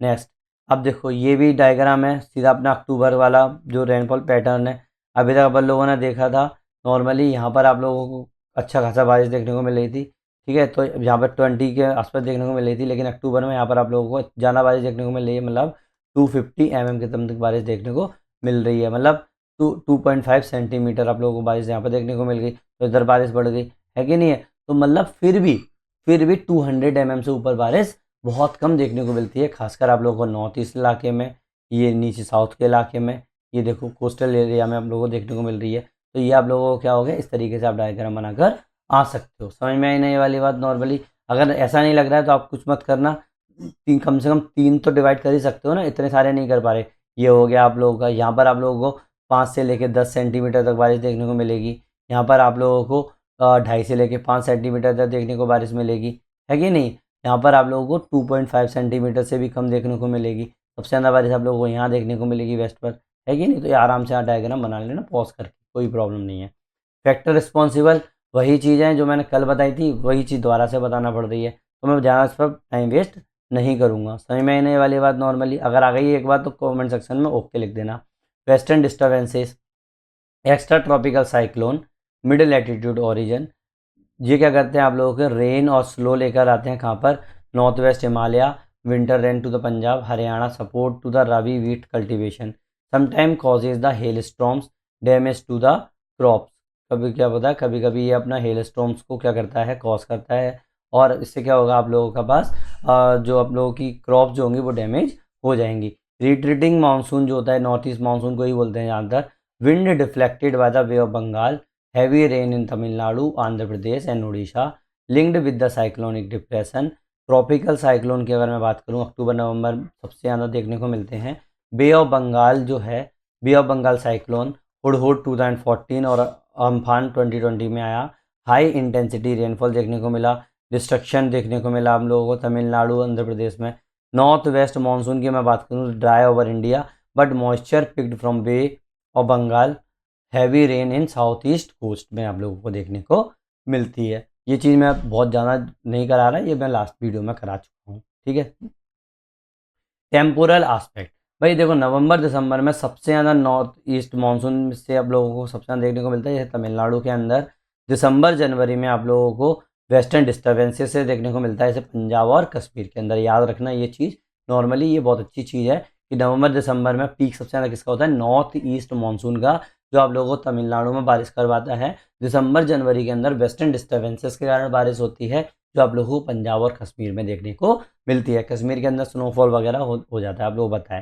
नेक्स्ट अब देखो, ये भी डायग्राम है सीधा अपना अक्टूबर वाला जो रेनफॉल पैटर्न है। अभी तक अपन लोगों ने देखा था नॉर्मली यहाँ पर आप लोगों को अच्छा खासा बारिश देखने को मिल रही थी। ठीक है, तो यहाँ पर 20 के आसपास देखने को मिल रही थी, लेकिन अक्टूबर में यहाँ पर आप लोगों को ज़्यादा बारिश देखने को मिल रही है। मतलब 250 mm के तक बारिश देखने को मिल रही है। मतलब 2.5 सेंटीमीटर आप लोगों को बारिश यहाँ पर देखने को मिल गई, तो इधर बारिश बढ़ गई है कि नहीं है? तो मतलब फिर भी 200 mm से ऊपर बारिश बहुत कम देखने को मिलती है, खासकर आप लोगों को नॉर्थ ईस्ट इलाके में, ये नीचे साउथ के इलाके में, ये देखो कोस्टल एरिया में आप लोगों को देखने को मिल रही है। तो ये आप लोगों को क्या हो गया? इस तरीके से आप डायग्राम बनाकर आ सकते हो। समझ में आई ना ये वाली बात? नॉर्मली अगर ऐसा नहीं लग रहा है तो आप कुछ मत करना, कम से कम 3 तो डिवाइड कर ही सकते हो ना, इतने सारे नहीं कर पा रहे। ये हो गया आप लोगों का। यहाँ पर आप लोगों को 5 से लेकर 10 सेंटीमीटर तक बारिश देखने को मिलेगी। यहाँ पर आप लोगों को 2.5 से लेकर 5 सेंटीमीटर तक देखने को बारिश मिलेगी, है कि नहीं? यहाँ पर आप लोगों को 2.5 सेंटीमीटर से भी कम देखने को मिलेगी। सबसे ज़्यादा बारिश आप लोगों को यहाँ देखने को मिलेगी वेस्ट पर, है कि नहीं? तो ये आराम से यहाँ डायग्राम बना लेना पॉज करके, कोई प्रॉब्लम नहीं है। फैक्टर रिस्पॉन्सिबल वही चीज़ें जो मैंने कल बताई थी, वही चीज़ दोबारा से बताना पड़ रही है, तो मैं ज़्यादा इस पर टाइम वेस्ट नहीं करूँगा। समझ में आने वाली बात? नॉर्मली अगर आ गई एक बात तो कमेंट सेक्शन में ओके लिख देना। Western disturbances, extra tropical cyclone, middle attitude origin, ये क्या करते हैं? आप लोगों के रेन और स्लो लेकर आते हैं कहाँ पर? North west Himalaya, winter rain to the Punjab, Haryana, support to the rabi wheat cultivation, sometime causes the hail storms, damage to the crops. कभी क्या होता है, कभी कभी ये अपना हेल स्टॉर्म्स को क्या करता है? कॉज करता है, और इससे क्या होगा? आप लोगों के पास जो आप लोगों की क्रॉप जो होंगी वो डैमेज हो जाएंगी। रिट्रीटिंग मानसून जो होता है, नॉर्थ ईस्ट मानसून को ही बोलते हैं ज़्यादातर। Wind deflected by the Bay of Bengal, heavy rain in Tamil Nadu, Andhra Pradesh and Orissa, linked with the cyclonic depression. Tropical cyclone की अगर मैं बात करूं, अक्टूबर नवंबर सबसे ज़्यादा देखने को मिलते हैं। बे ऑफ बंगाल जो है, बे ऑफ बंगाल साइक्लोन हुडहुड 2014 और अम्फान 2020 में आया। हाई इंटेंसिटी रेनफॉल देखने को मिला, डिस्ट्रक्शन देखने को मिला हम लोगों को तमिलनाडु, आंध्र प्रदेश में। नॉर्थ वेस्ट मानसून की मैं बात करूँ, dry over India but moisture picked from Bay of Bengal, heavy rain in south east coast में आप लोगों को देखने को मिलती है। ये चीज़ मैं बहुत ज़्यादा नहीं करा रहा, ये मैं लास्ट वीडियो में करा चुका हूँ, ठीक है। टेम्पोरल आस्पेक्ट, भाई देखो नवंबर दिसंबर में सबसे ज़्यादा नॉर्थ ईस्ट मानसून से आप लोगों को सबसे ज़्यादा देखने को मिलता है, जैसे तमिलनाडु के अंदर। दिसंबर जनवरी में आप लोगों को वेस्टर्न डिस्टर्बेंसेस से देखने को मिलता है, जैसे पंजाब और कश्मीर के अंदर। याद रखना ये चीज़, नॉर्मली ये बहुत अच्छी चीज़ है कि नवंबर दिसंबर में पीक सबसे ज़्यादा किसका होता है, नॉर्थ ईस्ट मानसून का, जो आप लोगों को तमिलनाडु में बारिश करवाता है। दिसंबर जनवरी के अंदर वेस्टर्न डिस्टर्बेंसेस के कारण बारिश होती है, जो आप लोगों को पंजाब और कश्मीर में देखने को मिलती है। कश्मीर के अंदर स्नोफॉल वगैरह हो जाता है, आप लोग बताएं।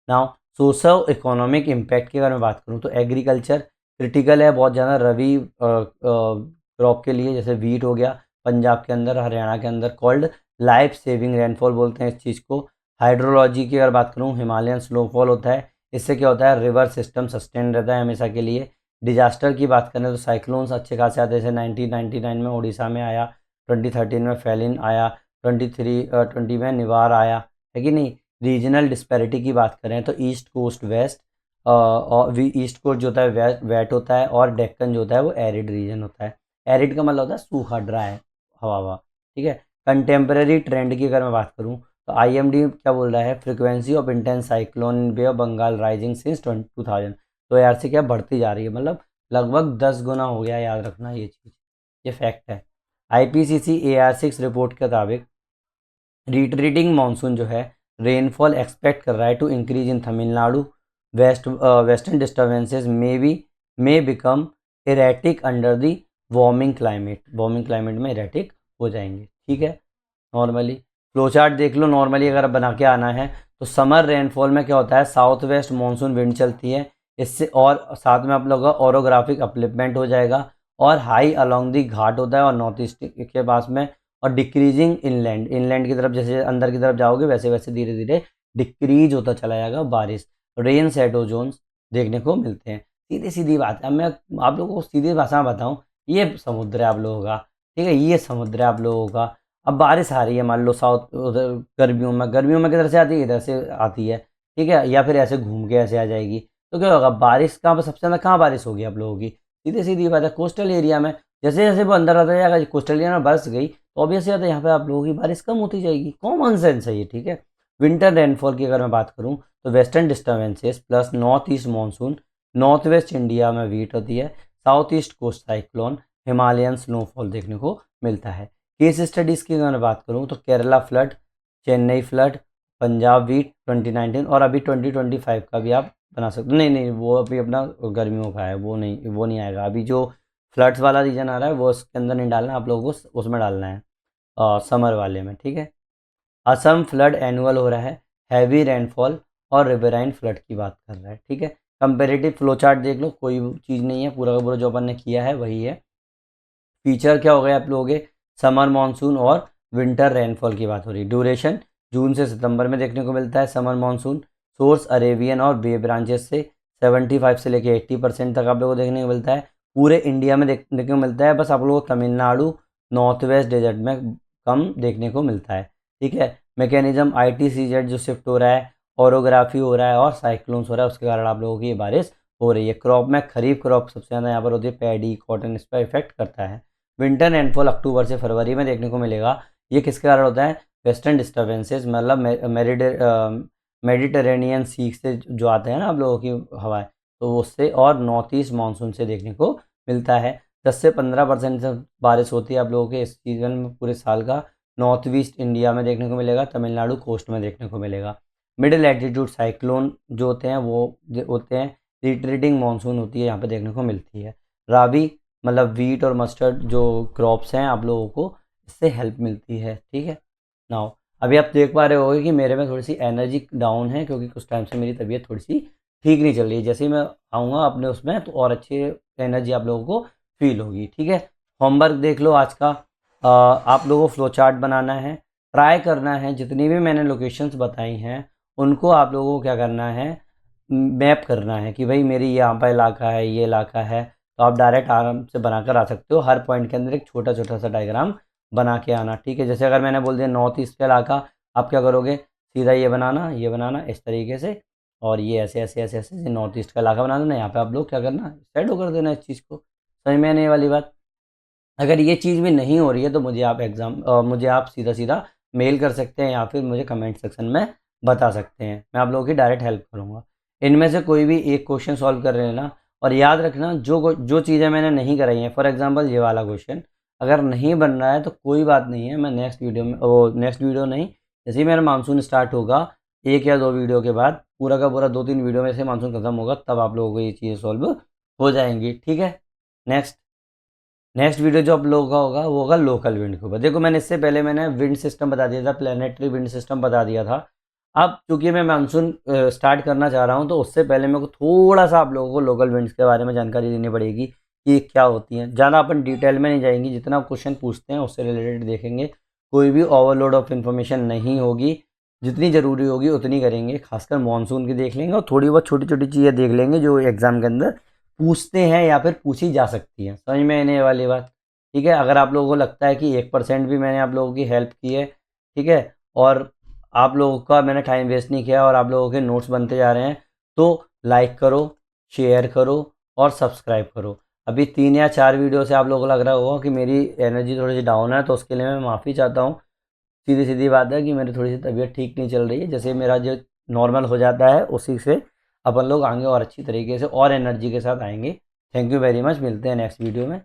नाउ सोशल इकोनॉमिक इम्पैक्ट की अगर मैं बात करूँ तो एग्रीकल्चर क्रिटिकल है बहुत ज़्यादा रवि क्रॉप के लिए, जैसे वीट हो गया पंजाब के अंदर, हरियाणा के अंदर। कॉल्ड लाइफ सेविंग रेनफॉल बोलते हैं इस चीज़ को। हाइड्रोलॉजी की अगर बात करूँ, हिमालयन स्नोफॉल होता है, इससे क्या होता है, रिवर सिस्टम सस्टेन रहता है हमेशा के लिए। डिजास्टर की बात करें तो साइक्लोन्स अच्छे खासे आते हैं, जैसे 1999 में उड़ीसा में आया, 2013 में फैलिन आया, 20 में निवार आया, है कि नहीं। रीजनल डिस्पैरिटी की बात करें तो ईस्ट कोस्ट वेस्ट, और ईस्ट कोस्ट जो होता है वेट होता है, और डेक्कन जो होता है वो एरिड रीजन होता है। एरिड का मतलब होता है सूखा, ड्राई हवा, ठीक है। कंटेम्प्रेरी ट्रेंड की अगर मैं बात करूँ तो आईएमडी क्या बोल रहा है, frequency of intense cyclone in Bay of Bengal rising since 2000। तो यार से क्या बढ़ती जा रही है, मतलब लगभग 10 गुना हो गया, याद रखना ये चीज़, ये फैक्ट है। आईपीसीसी AR6 रिपोर्ट के मुताबिक रिट्रीटिंग मानसून जो है रेनफॉल एक्सपेक्ट कर रहा है to increase in Tamil Nadu. Western disturbances may become erratic under the warming climate में इरेटिक हो जाएंगे, ठीक है। नॉर्मली फ्लो चार्ट देख लो, नॉर्मली अगर बना के आना है तो समर रेनफॉल में क्या होता है, साउथ वेस्ट मानसून विंड चलती है, इससे और साथ में आप लोगों का ओरोग्राफिक अपलिफ्टमेंट हो जाएगा, और हाई अलोंग दी घाट होता है और नॉर्थ ईस्ट के पास में, और डिक्रीजिंग इनलैंड की तरफ, जैसे अंदर की तरफ जाओगे वैसे वैसे धीरे धीरे डिक्रीज होता चला जाएगा बारिश। रेन शैडो जोन्स देखने को मिलते हैं। सीधी सीधी बात है, अब मैं आप लोगों को सीधी भाषा में बताऊँ, ये समुद्र है आप लोगों का, ठीक है, ये समुद्र है आप लोगों का। अब बारिश आ रही है, मान लो साउथ उधर गर्मियों में किधर से आती है, इधर से आती है, ठीक है, या फिर ऐसे घूम के ऐसे आ जाएगी। तो क्या होगा, बारिश कहाँ पर सबसे ज़्यादा कहाँ बारिश होगी आप लोगों की, सीधी सीधी बात है कोस्टल एरिया में। जैसे जैसे वो अंदर आता जाएगा, कोस्टल एरिया में बरस गई तो ऑब्वियसली बात है यहाँ पे आप लोगों की बारिश कम होती जाएगी, कॉमन सेंस है ये, ठीक है। विंटर रेनफॉल की अगर मैं बात करूँ तो western disturbances plus north east monsoon, north west India में वीट होती है, south east coast cyclone, Himalayan snowfall देखने को मिलता है। केस स्टडीज़ की अगर मैं बात करूँ तो Kerala flood, Chennai flood, Punjab wheat 2019, और अभी 2025 का भी आप बना सकते हो। नहीं नहीं, वो अभी अपना गर्मियों का है, वो नहीं आएगा अभी। जो फ्लड्स वाला रीजन आ रहा है वो उसके अंदर नहीं डालना, आप लोगों को उसमें डालना है, समर वाले में, ठीक है। असम फ्लड एनुअल हो रहा है, हैवी रेनफॉल और रिवराइन फ्लड की बात कर रहा है, ठीक है। कंपेरेटिव फ्लो चार्ट देख लो, कोई चीज़ नहीं है, पूरा का पूरा जो अपन ने किया है वही है। फीचर क्या हो गए आप लोगों के, समर मानसून और विंटर रेनफॉल की बात हो रही है। ड्यूरेशन जून से सितंबर में देखने को मिलता है समर मानसून। सोर्स अरेबियन और बे ब्रांचेस से 75 से लेकर 80% तक आप लोगों को देखने को मिलता है। पूरे इंडिया में देखने को मिलता है, बस आप लोगों को तमिलनाडु नॉर्थ वेस्ट डेजर्ट में कम देखने को मिलता है, ठीक है। मैकेनिज्म ITCZ जो शिफ्ट हो रहा है, ओरोग्राफी हो रहा है और साइक्लोन्स हो रहा है, उसके कारण आप लोगों की ये बारिश हो रही है। क्रॉप में खरीफ क्रॉप सबसे ज़्यादा यहाँ पर होती है, पैडी कॉटन, इस पर इफेक्ट करता है। विंटर रेनफॉल अक्टूबर से फरवरी में देखने को मिलेगा। ये किसके कारण होता है, वेस्टर्न डिस्टर्बेंसेस, मतलब मेडिटेरेनियन सी से जो आते हैं ना आप लोगों की हवाएं, तो उससे, और नॉर्थ ईस्ट मानसून से देखने को मिलता है। 10 से 15% से बारिश होती है आप लोगों के इस सीजन में पूरे साल का। नॉर्थ ईस्ट इंडिया में देखने को मिलेगा, तमिलनाडु कोस्ट में देखने को मिलेगा। मिडिल एल्टीट्यूड साइक्लोन जो होते हैं वो होते हैं, रिट्रीटिंग मानसून होती है यहाँ पे देखने को मिलती है। राबी मतलब वीट और मस्टर्ड जो क्रॉप्स हैं आप लोगों को इससे हेल्प मिलती है, ठीक है। नाउ अभी आप देख पा रहे होगे कि मेरे में थोड़ी सी एनर्जी डाउन है, क्योंकि कुछ टाइम से मेरी तबीयत थोड़ी सी ठीक नहीं चल रही है। जैसे ही मैं आऊँगा अपने उसमें तो और अच्छी एनर्जी आप लोगों को फील होगी, ठीक है। होमवर्क देख लो आज का, आप लोगों को फ्लो चार्ट बनाना है, ट्राई करना है, जितनी भी मैंने लोकेशंस बताई हैं उनको आप लोगों को क्या करना है, मैप करना है कि भाई मेरी यहाँ पर इलाका है, ये इलाका है। तो आप डायरेक्ट आराम से बनाकर आ सकते हो, हर पॉइंट के अंदर एक छोटा छोटा सा डायग्राम बना के आना, ठीक है। जैसे अगर मैंने बोल दिया नॉर्थ ईस्ट का इलाका, आप क्या करोगे, सीधा ये बनाना इस तरीके से, और ये ऐसे ऐसे ऐसे ऐसे नॉर्थ ईस्ट का इलाका बना देना। यहाँ पे आप लोग क्या करना, सेट कर देना इस चीज़ को। समझ में आने वाली बात। अगर ये चीज़ भी नहीं हो रही है तो मुझे आप सीधा सीधा मेल कर सकते हैं या फिर मुझे कमेंट सेक्शन में बता सकते हैं। मैं आप लोगों की डायरेक्ट हेल्प करूँगा। इनमें से कोई भी एक क्वेश्चन सॉल्व कर रहे ना, और याद रखना जो चीज़ें मैंने नहीं कराई हैं, फॉर एग्जांपल ये वाला क्वेश्चन अगर नहीं बन रहा है तो कोई बात नहीं है, मैं नेक्स्ट वीडियो नहीं, जैसे ही मेरा मानसून स्टार्ट होगा 1 या 2 वीडियो के बाद, पूरा का पूरा 2-3 वीडियो में से मानसून खत्म होगा, तब आप लोगों को ये चीज़ें सॉल्व हो जाएंगी। ठीक है। नेक्स्ट नेक्स्ट वीडियो जो आप लोगों का होगा वो होगा लोकल विंड के ऊपर। देखो मैंने इससे पहले मैंने विंड सिस्टम बता दिया था, प्लानिटरी विंड सिस्टम बता दिया था। अब चूंकि मैं मानसून स्टार्ट करना चाह रहा हूँ तो उससे पहले मेरे को थोड़ा सा आप लोगों को लोकल विंड्स के बारे में जानकारी देनी पड़ेगी कि क्या होती हैं। ज़्यादा अपन डिटेल में नहीं जाएंगे, जितना क्वेश्चन पूछते हैं उससे रिलेटेड देखेंगे, कोई भी ओवरलोड ऑफ इन्फॉर्मेशन नहीं होगी, जितनी ज़रूरी होगी उतनी करेंगे। खासकर मानसून की देख लेंगे और थोड़ी बहुत छोटी छोटी चीज़ें देख लेंगे जो एग्ज़ाम के अंदर पूछते हैं या फिर पूछी जा सकती हैं। समझ में आने वाली बात। ठीक है। अगर आप लोगों को लगता है कि 1% भी मैंने आप लोगों की हेल्प की है, ठीक है, और आप लोगों का मैंने टाइम वेस्ट नहीं किया और आप लोगों के नोट्स बनते जा रहे हैं, तो लाइक करो, शेयर करो और सब्सक्राइब करो। अभी 3 या 4 वीडियो से आप लोगों को लग रहा होगा कि मेरी एनर्जी थोड़ी सी डाउन है, तो उसके लिए मैं माफ़ी चाहता हूँ। सीधी सीधी बात है कि मेरी थोड़ी सी तबीयत ठीक नहीं चल रही है। जैसे मेरा जो नॉर्मल हो जाता है उसी से अपन लोग आगे और अच्छी तरीके से और एनर्जी के साथ आएंगे। Thank you very much. मिलते हैं नेक्स्ट वीडियो में।